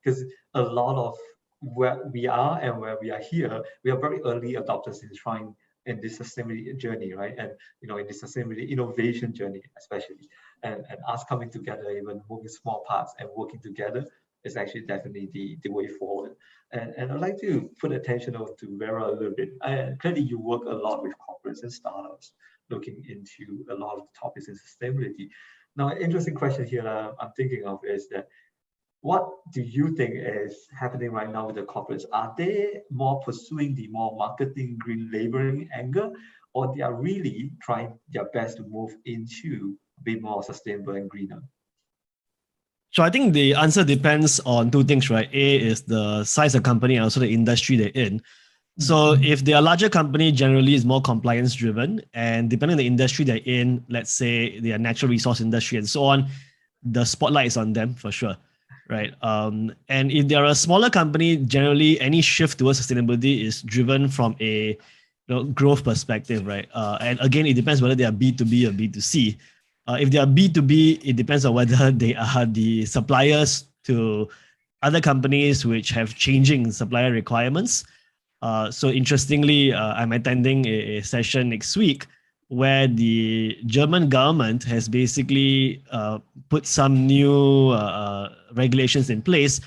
because a lot of where we are and where we are here, we are very early adopters in trying in this sustainability journey, right? And in this sustainability innovation journey, especially. And us coming together, even moving small parts and working together is actually definitely the way forward. And I'd like to put attention on to Vera a little bit. Clearly, you work a lot with corporates and startups, looking into a lot of topics in sustainability. Now, an interesting question here I'm thinking of is that what do you think is happening right now with the corporates? Are they more pursuing the more marketing green labeling angle, or they are really trying their best to move into be more sustainable and greener? So I think the answer depends on two things, right? A is the size of company and also the industry they're in. So if they are a larger company, generally is more compliance driven, and depending on the industry they're in, let's say they are natural resource industry and so on, the spotlight is on them for sure, right? And if they are a smaller company, generally any shift towards sustainability is driven from a growth perspective, right? And again, it depends whether they are B2B or B2C. If they are B2B, it depends on whether they are the suppliers to other companies which have changing supplier requirements. So interestingly, I'm attending a session next week where the German government has basically put some new regulations in place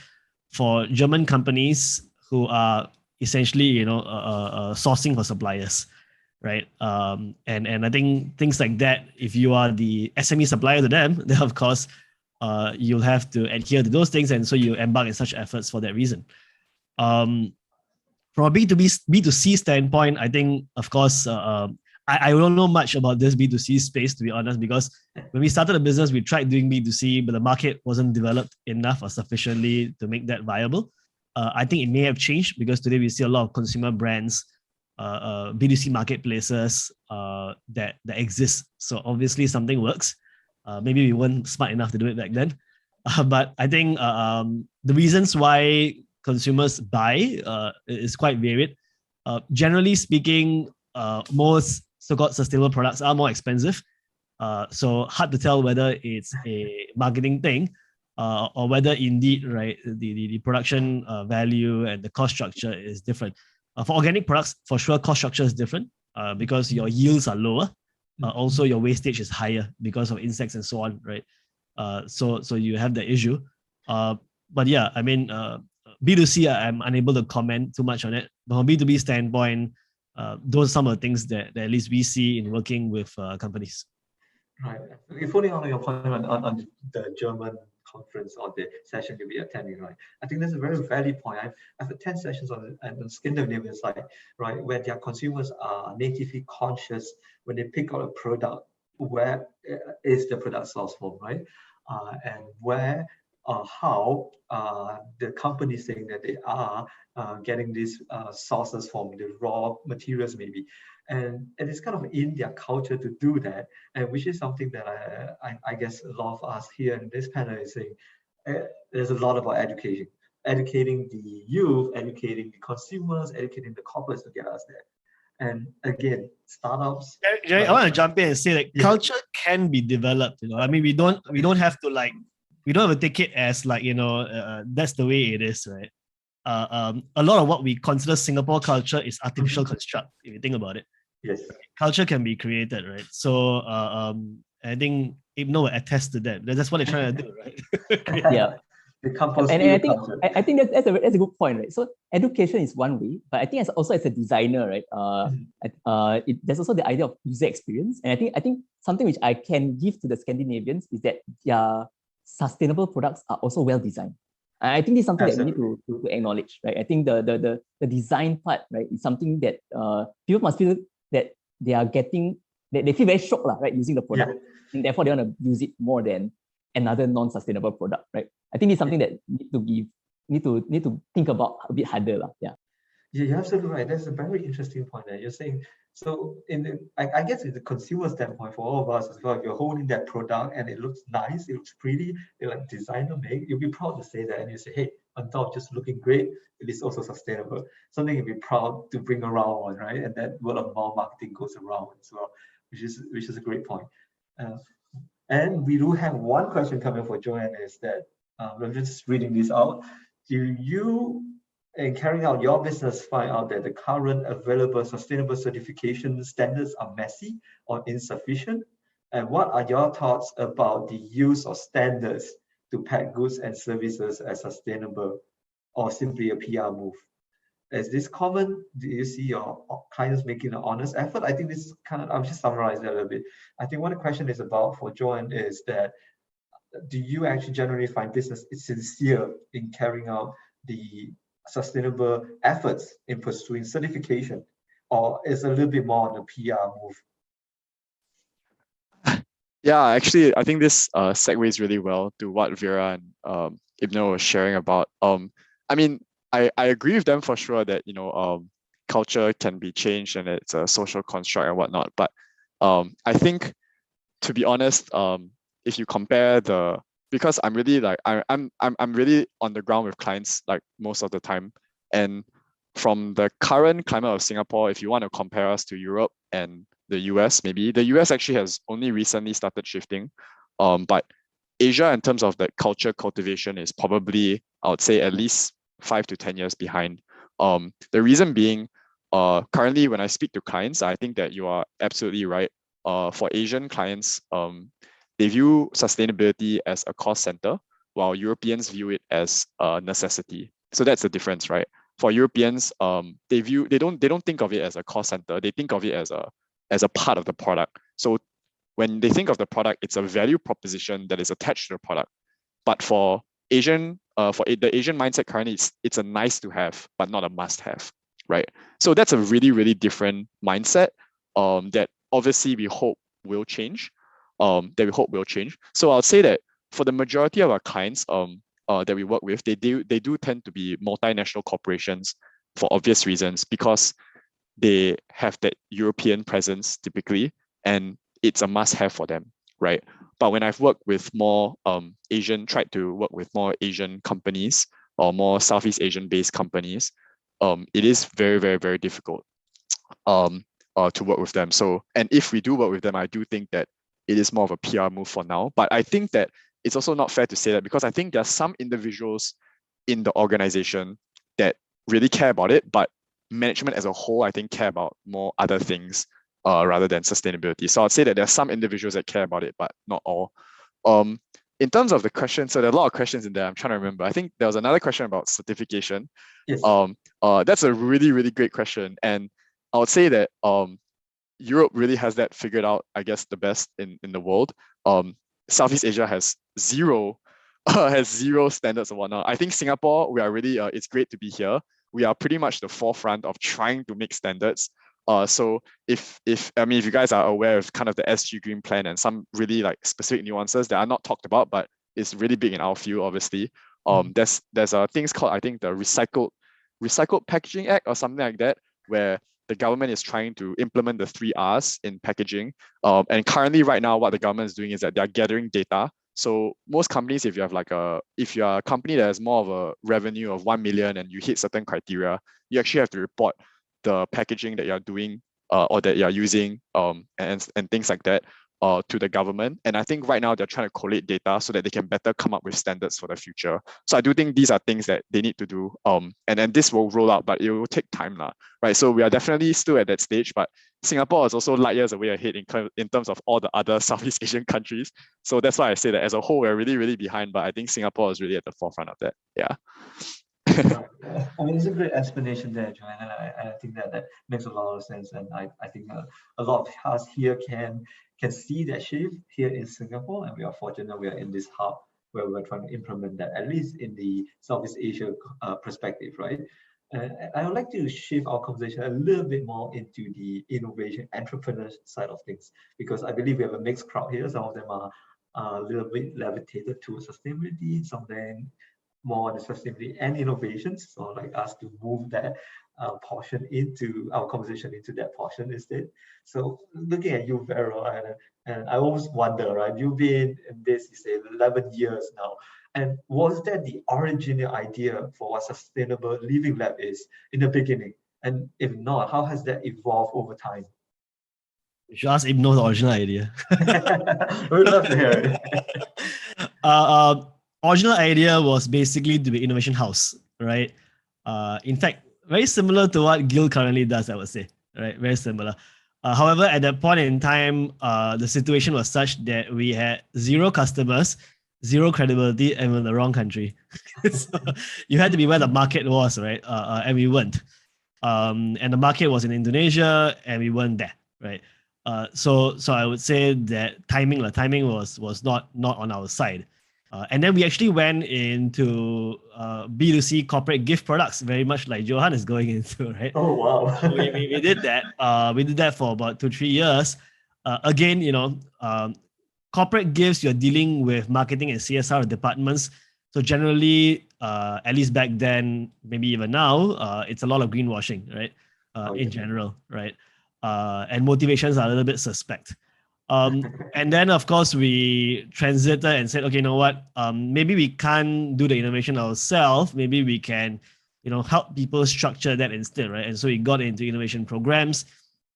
for German companies who are essentially, sourcing for suppliers, right? And I think things like that, if you are the SME supplier to them, then of course you'll have to adhere to those things, and so you embark in such efforts for that reason. From a B2C standpoint, I think, of course, I don't know much about this B2C space, to be honest, because when we started the business, we tried doing B2C, but the market wasn't developed enough or sufficiently to make that viable. I think it may have changed because today we see a lot of consumer brands, B2C marketplaces that exist. So obviously something works. Maybe we weren't smart enough to do it back then. But I think the reasons why consumers buy is quite varied. Generally speaking, most so-called sustainable products are more expensive. So hard to tell whether it's a marketing thing or whether indeed, right, the production value and the cost structure is different. For organic products, for sure, cost structure is different because your yields are lower. Also, your wastage is higher because of insects and so on, right? So you have the issue. But yeah, I mean, B2C, I'm unable to comment too much on it. But from a B2B standpoint, those are some of the things that at least we see in working with companies. Right. Following on your point on the German conference or the session you'll be attending, right? I think that's a very valid point. I've attended sessions on the Scandinavian side, right, where their consumers are natively conscious when they pick out a product, where is the product sourced from, right? And where how the company saying that they are getting these sources from the raw materials maybe. And it's kind of in their culture to do that, and which is something that I guess a lot of us here in this panel is saying there's a lot about education, educating the youth, educating the consumers, educating the corporates to get us there. And again, startups. Jerry, I want to jump in and say that culture can be developed. I mean, we don't have to we don't have to take it as that's the way it is, right? A lot of what we consider Singapore culture is artificial construct, if you think about it. Yes. Culture can be created, right? So I think Ibn will attest to that. That's what they're trying to do, right? Yeah. And I think that's a good point, right? So education is one way, but I think as a designer, right? There's also the idea of user experience, and I think something which I can give to the Scandinavians is that their sustainable products are also well designed. I think this is something that we need to acknowledge, right? I think the design part, right, is something that people must feel that they are getting, that they feel very shocked, right, using the product, and therefore they want to use it more than another non-sustainable product, right? I think it's something that need to think about a bit harder, yeah. Yeah, you're absolutely right. That's a very interesting point there. You're saying, so I guess in the consumer standpoint for all of us as well, if you're holding that product and it looks nice, it looks pretty, they're like designer made, you'll be proud to say that. And you say, hey, on top of just looking great, it is also sustainable. Something you'll be proud to bring around on, right? And that word of mouth marketing goes around as well, which is a great point. Uh, and we do have one question coming for Joanne is that, I'm just reading this out. Do you, in carrying out your business, find out that the current available sustainable certification standards are messy or insufficient? And what are your thoughts about the use of standards to pack goods and services as sustainable or simply a PR move? Is this common? Do you see your clients making an honest effort? I think this is kind of, I'll just summarize that a little bit. I think what the question is about for Joanne is that, do you actually generally find business is sincere in carrying out the sustainable efforts in pursuing certification, or is a little bit more on the PR move? Yeah, actually, I think this segues really well to what Vera and Ibn was sharing about. I mean, I agree with them for sure that culture can be changed and it's a social construct and whatnot. But I think, to be honest, if you compare because I'm really like I'm really on the ground with clients like most of the time, and from the current climate of Singapore, if you want to compare us to Europe and the US, maybe the US actually has only recently started shifting, but Asia in terms of the culture cultivation is probably, I would say, at least 5 to 10 years behind. The reason being, currently when I speak to clients, I think that you are absolutely right. For Asian clients, they view sustainability as a cost center, while Europeans view it as a necessity. So that's the difference, right? For Europeans, they don't think of it as a cost center. They think of it as a part of the product. So when they think of the product, it's a value proposition that is attached to the product. But for the Asian mindset currently, it's a nice to have, but not a must have, right? So that's a really, really different mindset that obviously we hope will change. So I'll say that for the majority of our clients that we work with, they do tend to be multinational corporations for obvious reasons, because they have that European presence typically, and it's a must-have for them, right? But when I've worked with more tried to work with more Asian companies or more Southeast Asian-based companies, it is very, very, very difficult to work with them. So, and if we do work with them, I do think that it is more of a PR move for now. But I think that it's also not fair to say that, because I think there are some individuals in the organization that really care about it, but management as a whole, I think, care about more other things rather than sustainability. So I'd say that there are some individuals that care about it, but not all. In terms of the question, so there are a lot of questions in there. I'm trying to remember. I think there was another question about certification. Yes. That's a really, really great question. And I would say that Europe really has that figured out, I guess, the best in the world. Southeast Asia has zero standards and whatnot. I think Singapore, we are really, it's great to be here. We are pretty much the forefront of trying to make standards. So if you guys are aware of kind of the SG Green Plan and some really like specific nuances that are not talked about, but it's really big in our field, obviously. There's things called, I think, the Recycled Packaging Act or something like that, where the government is trying to implement the 3 Rs in packaging. And currently right now, what the government is doing is that they're gathering data. So most companies, if you are a company that has more of a revenue of 1 million and you hit certain criteria, you actually have to report the packaging that you're doing or that you're using and things like that to the government. And I think right now they're trying to collate data so that they can better come up with standards for the future. So I do think these are things that they need to do. And then this will roll out, but it will take time, right? So we are definitely still at that stage, but Singapore is also light years away ahead in terms of all the other Southeast Asian countries. So that's why I say that as a whole, we're really, really behind, but I think Singapore is really at the forefront of that. Yeah. I mean, it's a great explanation there, Joanne, and I think that makes a lot of sense. And I think a lot of us here can see that shift here in Singapore, and we are fortunate we are in this hub where we're trying to implement that, at least in the Southeast Asia perspective, right? I would like to shift our conversation a little bit more into the innovation entrepreneur side of things, because I believe we have a mixed crowd here. Some of them are a little bit levitated towards sustainability, some of them more on the sustainability and innovations. So I'd like us to move that portion into our conversation into that portion instead. So looking at you, Vero, and I always wonder, right? You've been in this, you say, 11 years now. And was that the original idea for what sustainable living lab is in the beginning? And if not, how has that evolved over time? You should ask Ibno the original idea. We'd love to hear it. Original idea was basically to be innovation house, right? In fact, very similar to what Gil currently does, I would say, right? Very similar. However, at that point in time, the situation was such that we had 0 customers, 0 credibility, and we're in the wrong country. So you had to be where the market was, right? And we weren't. And the market was in Indonesia, and we weren't there, right? So I would say that timing was not on our side. And then we actually went into B2C corporate gift products, very much like Johan is going into, right? Oh, wow. So we did that. We did that for about 2-3 years. Again, corporate gifts, you're dealing with marketing and CSR departments. So generally, at least back then, maybe even now, it's a lot of greenwashing, right? In general, right? And motivations are a little bit suspect. And then, of course, we transited and said, okay, you know what? Maybe we can't do the innovation ourselves. Maybe we can, help people structure that instead, right? And so we got into innovation programs.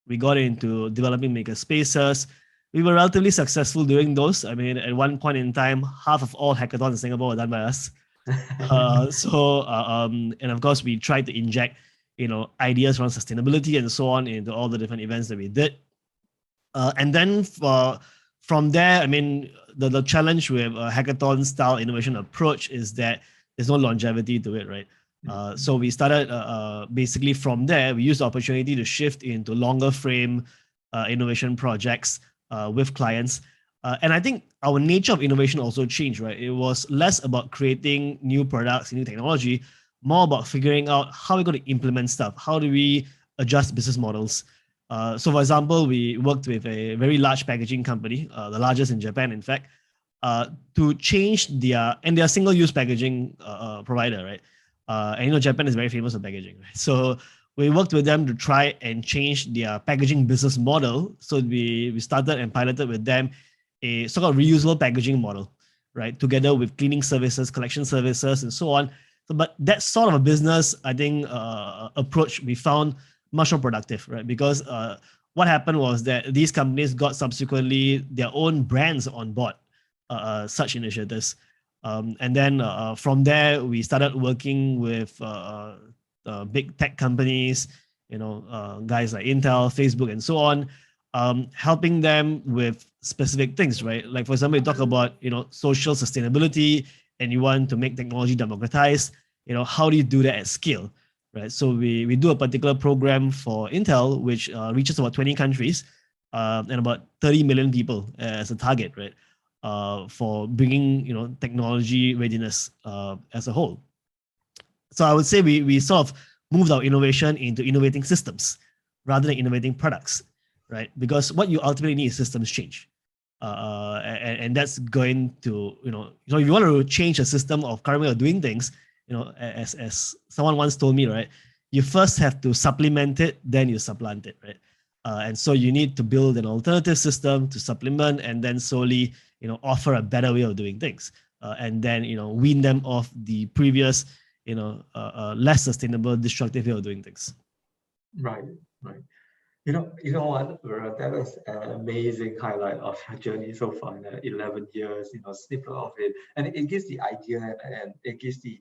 We got into developing maker spaces. We were relatively successful doing those. I mean, at one point in time, half of all hackathons in Singapore were done by us. And of course, we tried to inject, ideas around sustainability and so on into all the different events that we did. And then from there, I mean, the challenge with a hackathon style innovation approach is that there's no longevity to it, right? So we started basically from there, we used the opportunity to shift into longer frame innovation projects with clients. And I think our nature of innovation also changed, right? It was less about creating new products, new technology, more about figuring out how we're going to implement stuff. How do we adjust business models? So for example, we worked with a very large packaging company, the largest in Japan, in fact, to change their single-use packaging provider, right? And Japan is very famous for packaging, right? So we worked with them to try and change their packaging business model. So we started and piloted with them a sort of reusable packaging model, right? Together with cleaning services, collection services, and so on. So, but that sort of a business, I think, approach we found much more productive, right? Because what happened was that these companies got subsequently their own brands on board such initiatives. And then from there, we started working with big tech companies, guys like Intel, Facebook, and so on, helping them with specific things, right? Like, for example, you talk about, social sustainability and you want to make technology democratized, how do you do that at scale, right? So we do a particular program for Intel, which reaches about 20 countries and about 30 million people as a target, right? For bringing, technology readiness as a whole. So I would say we sort of moved our innovation into innovating systems rather than innovating products, right? Because what you ultimately need is systems change. And that's going to, if you want to change a system of current way of doing things, as someone once told me, right, you first have to supplement it, then you supplant it, right? And so you need to build an alternative system to supplement and then slowly, offer a better way of doing things. And then, wean them off the previous, less sustainable, destructive way of doing things. Right. You know what, Vera, that was an amazing highlight of your journey so far in 11 years, snippet of it. And it gives the idea and it gives the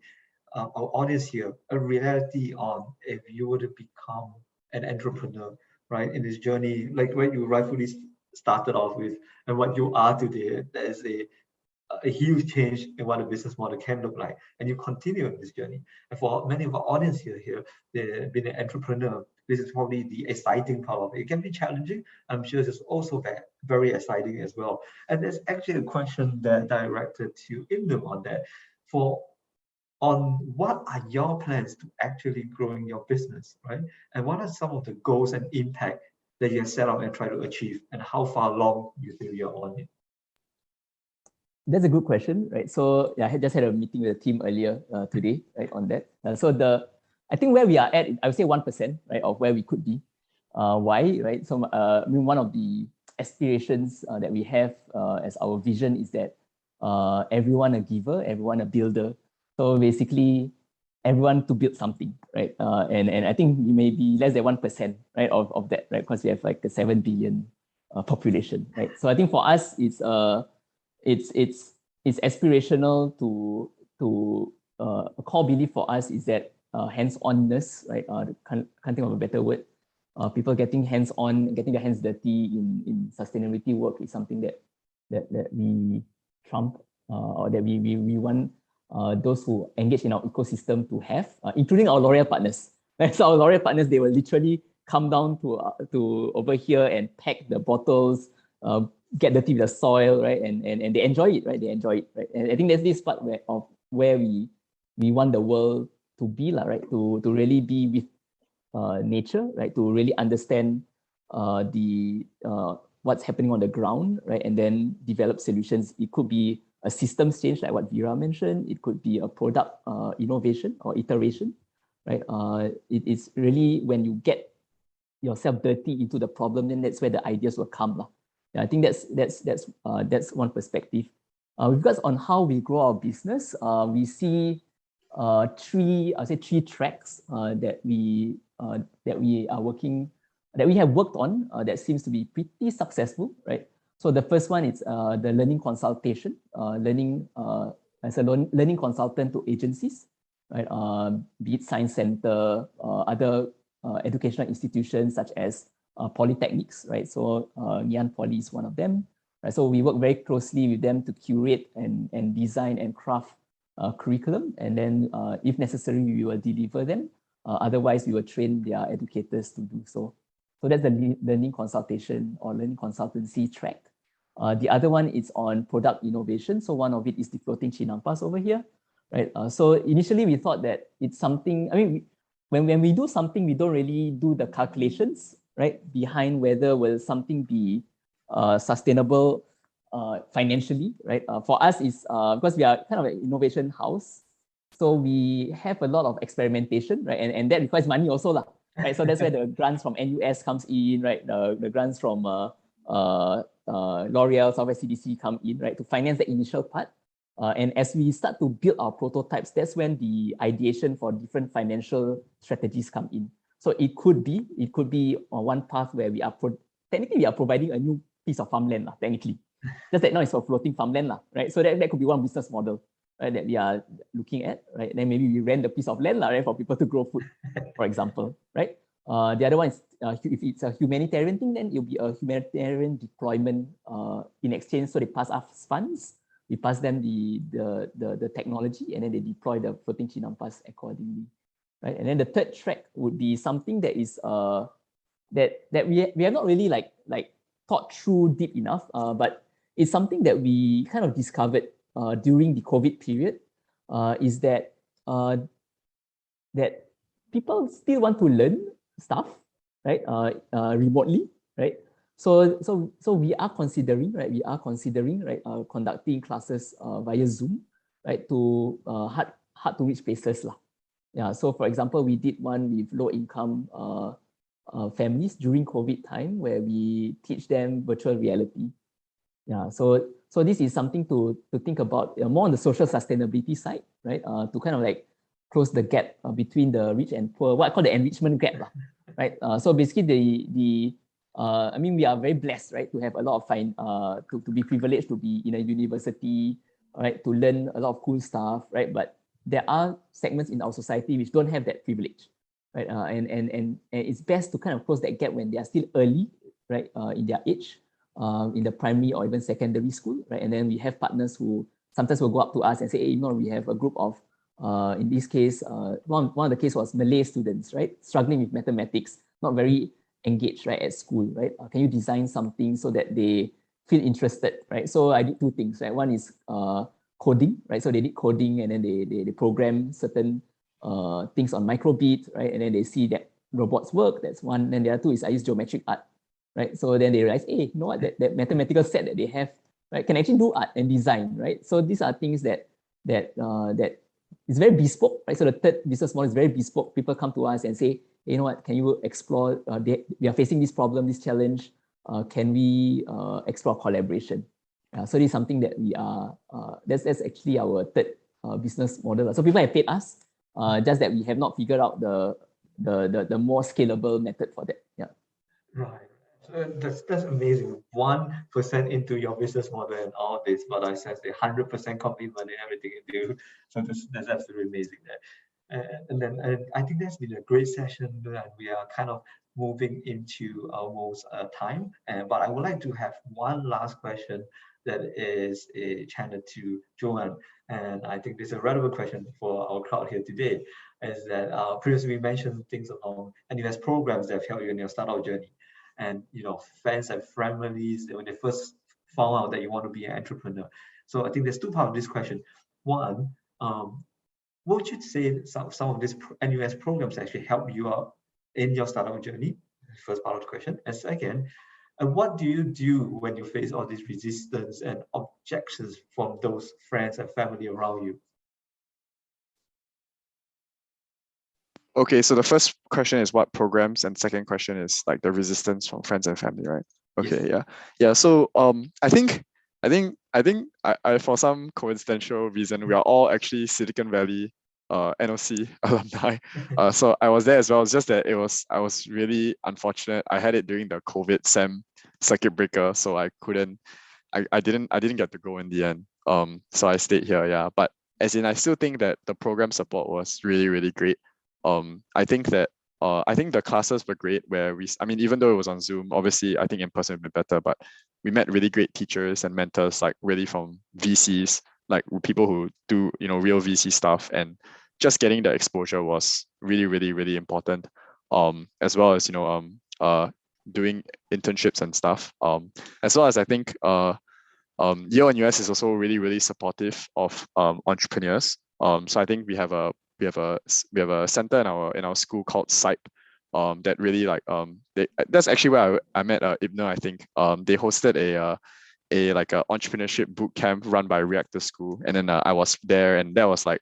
our audience here a reality on if you were to become an entrepreneur, right, in this journey, like what you rightfully started off with and what you are today, there is a huge change in what a business model can look like, and you continue in this journey. And for many of our audience here, they've been an entrepreneur. This is probably the exciting part of it. It can be challenging. I'm sure it's also very exciting as well. And there's actually a question that directed to Imnum on that. On what are your plans to actually growing your business, right? And what are some of the goals and impact that you have set out and try to achieve, and how far along you feel you're on it? That's a good question, right? So yeah, I just had a meeting with the team earlier today, right, on that. I think where we are at, I would say 1%, right, of where we could be. Why, right? So I mean, one of the aspirations that we have as our vision is that everyone a giver, everyone a builder. So basically, everyone to build something, right? And I think we may be less than 1%, right, of that, right? Because we have like a 7 billion population, right? So I think for us, it's aspirational to a core belief for us is that hands-onness, right? Can't think of a better word. People getting hands-on, getting their hands dirty in sustainability work is something that we trump or that we want those who engage in our ecosystem to have, including our L'Oreal partners. Right? So our L'Oreal partners, they will literally come down to over here and pack the bottles, get dirty with the soil, right? And they enjoy it, right? They enjoy it, right? And I think that's this part of where we want the world to be, right? To really be with nature, right? To really understand what's happening on the ground, right? And then develop solutions. It could be a systems change, like what Vera mentioned. It could be a product innovation or iteration, right? It's really when you get yourself dirty into the problem, then that's where the ideas will come. Yeah, I think that's one perspective. With regards on how we grow our business, we see three tracks that we have worked on that seems to be pretty successful, right? So the first one is the learning consultation, learning as a learning consultant to agencies, right? Be it science center, other educational institutions such as polytechnics, right? So Ngee Poly is one of them, right? So we work very closely with them to curate and design and craft curriculum, and then if necessary, we will deliver them. Otherwise, we will train their educators to do so. So that's the learning consultation or learning consultancy track. The other one is on product innovation. So one of it is the floating chinampas over here, right? So initially we thought that it's something, I mean, when we do something, we don't really do the calculations, right, behind whether will something be sustainable financially, right? For us, is because we are kind of an innovation house, so we have a lot of experimentation, right? And that requires money also, right? So that's where the grants from NUS comes in, right? The grants from L'Oreal, Southwest CDC come in, right, to finance the initial part. And as we start to build our prototypes, that's when the ideation for different financial strategies come in. So it could be on one path where technically we are providing a new piece of farmland, technically. Just that now it's for floating farmland, right? So that could be one business model, right, that we are looking at, right? Then maybe we rent a piece of land, right, for people to grow food, for example, right? The other one is if it's a humanitarian thing, then it'll be a humanitarian deployment in exchange. So they pass us funds, we pass them the technology, and then they deploy the floating chinampas accordingly, right? And then the third track would be something that is that we have not really like thought through deep enough, but it's something that we kind of discovered during the COVID period, is that that people still want to learn stuff, right, remotely, right? So we are considering, right, conducting classes via Zoom, right, to hard to reach places, Yeah. So for example, we did one with low income families during COVID time, where we teach them virtual reality. Yeah. So this is something to think about more on the social sustainability side, right? To kind of like close the gap between the rich and poor, what I call the enrichment gap, right? So basically I mean, we are very blessed, right, to have a lot of to be privileged to be in a university, right, to learn a lot of cool stuff, right? But there are segments in our society which don't have that privilege, right? And it's best to kind of close that gap when they are still early, right, in their age, in the primary or even secondary school, right? And then we have partners who sometimes will go up to us and say, hey, we have a group of, in this case, one of the case was Malay students, right, struggling with mathematics, not very engaged, right, at school, right? Can you design something so that they feel interested, right? So I did two things, right? One is coding, right? So they did coding, and then they program certain things on microbit, right? And then they see that robots work. That's one. Then the other two is I use geometric art, right? So then they realize, hey, you know what? That mathematical set that they have right, can actually do art and design, right? So these are things that is very bespoke, right? So the third business model is very bespoke. People come to us and say, you know what, can you explore, we are facing this problem, this challenge, can we explore collaboration? So this is something that we are, that's actually our third business model. So people have paid us, just that we have not figured out the more scalable method for that. Yeah. Right. So that's amazing. 1% into your business model and all this, but I said 100% commitment in everything you do. So that's absolutely amazing there. And I think that's been a great session, and we are kind of moving into almost time. But I would like to have one last question that is channeled to Joanne, and I think this is a relevant question for our crowd here today. Is that previously we mentioned things along NUS programs that have helped you in your startup journey, and friends and families when they first found out that you want to be an entrepreneur. So I think there's two parts of this question. One, what would you say some of these NUS programs actually help you out in your startup journey? First part of the question. And second, what do you do when you face all these resistance and objections from those friends and family around you? Okay, so the first question is what programs, and second question is like the resistance from friends and family, right? Okay, Yes. yeah. So I think I for some coincidental reason we are all actually Silicon Valley NOC alumni. So I was there as well. It's just that I was really unfortunate. I had it during the COVID SEM circuit breaker, so I didn't get to go in the end. So I stayed here, yeah. But as in, I still think that the program support was really, really great. I think the classes were great where even though it was on Zoom, obviously I think in person would be better, but we met really great teachers and mentors, like really from VCs, like people who do, real VC stuff, and just getting the exposure was really, really, really important. As well as, doing internships and stuff. As well as I think Yale NUS is also really, really supportive of entrepreneurs. So I think we have a center in our school called SIPE, that really that's actually where I met Ibner. I think they hosted a entrepreneurship boot camp run by Reactor School, and then I was there, and that was like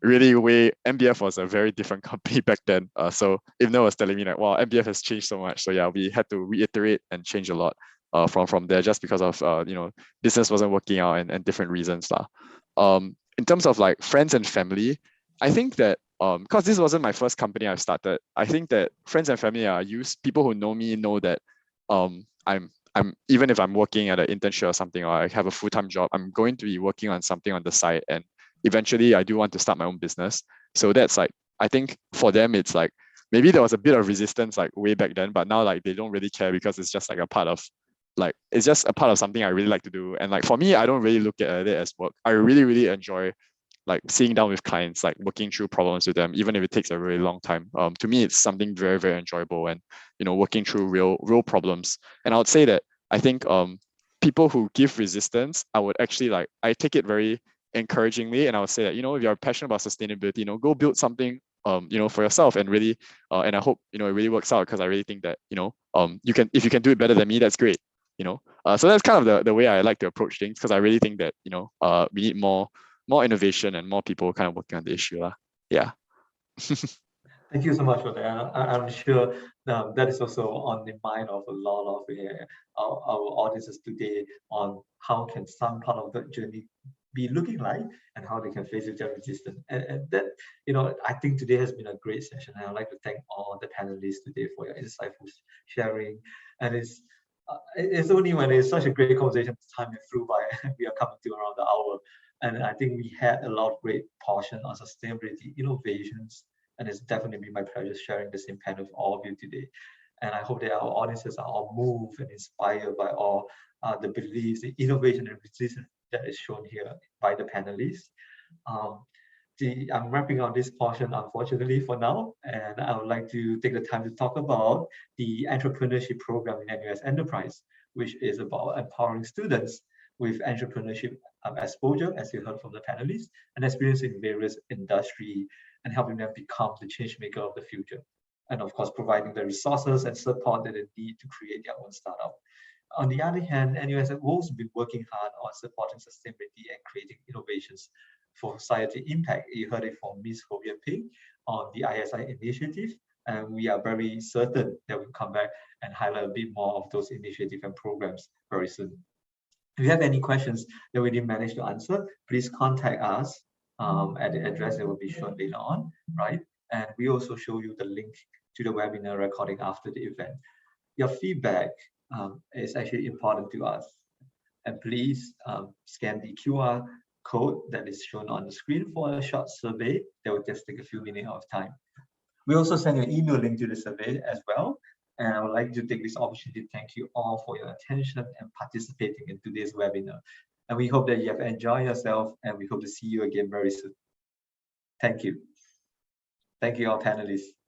really MBF was a very different company back then. So Ibner was telling me like, wow, MBF has changed so much. So yeah, we had to reiterate and change a lot from there, just because of business wasn't working out and different reasons lah. In terms of like friends and family, I think that because this wasn't my first company I've started, I think that friends and family are people who know me know that I'm even if I'm working at an internship or something, or I have a full-time job, I'm going to be working on something on the side, and eventually I do want to start my own business. So that's like, I think for them it's like maybe there was a bit of resistance like way back then, but now like they don't really care, because it's just like a part of something I really like to do. And like for me, I don't really look at it as work. I really, really enjoy like sitting down with clients, like working through problems with them, even if it takes a really long time. To me, it's something very, very enjoyable, and working through real problems. And I would say that I think people who give resistance, I would actually I take it very encouragingly, and I would say that if you're passionate about sustainability, go build something for yourself, and really and I hope it really works out, because I really think that if you can do it better than me, that's great. So that's kind of the way I like to approach things, because I really think that we need more innovation and more people kind of working on the issue. Yeah. Thank you so much for that. I'm sure that is also on the mind of a lot of our audiences today, on how can some part of the journey be looking like, and how they can face it their resistance. And that, I think today has been a great session. And I'd like to thank all the panelists today for your insightful sharing. And it's only when it's such a great conversation, time flew by. We are coming to around the hour. And I think we had a lot of great portion on sustainability, innovations, and it's definitely been my pleasure sharing the same panel with all of you today. And I hope that our audiences are all moved and inspired by all the beliefs, the innovation and resistance that is shown here by the panelists. I'm wrapping up this portion, unfortunately, for now, and I would like to take the time to talk about the entrepreneurship program in NUS Enterprise, which is about empowering students with entrepreneurship exposure, as you heard from the panelists, and experience in various industry, and helping them become the change maker of the future. And of course, providing the resources and support that they need to create their own startup. On the other hand, NUS has also been working hard on supporting sustainability and creating innovations for society impact. You heard it from Ms. Hovia Ping on the ISI initiative, and we are very certain that we'll come back and highlight a bit more of those initiatives and programs very soon. If you have any questions that we didn't manage to answer, please contact us at the address that will be shown later on, right? And we also show you the link to the webinar recording after the event. Your feedback is actually important to us. And please scan the QR code that is shown on the screen for a short survey that will just take a few minutes of time. We also send you an email link to the survey as well. And I would like to take this opportunity to thank you all for your attention and participating in today's webinar. And we hope that you have enjoyed yourself, and we hope to see you again very soon. Thank you. Thank you, all panelists.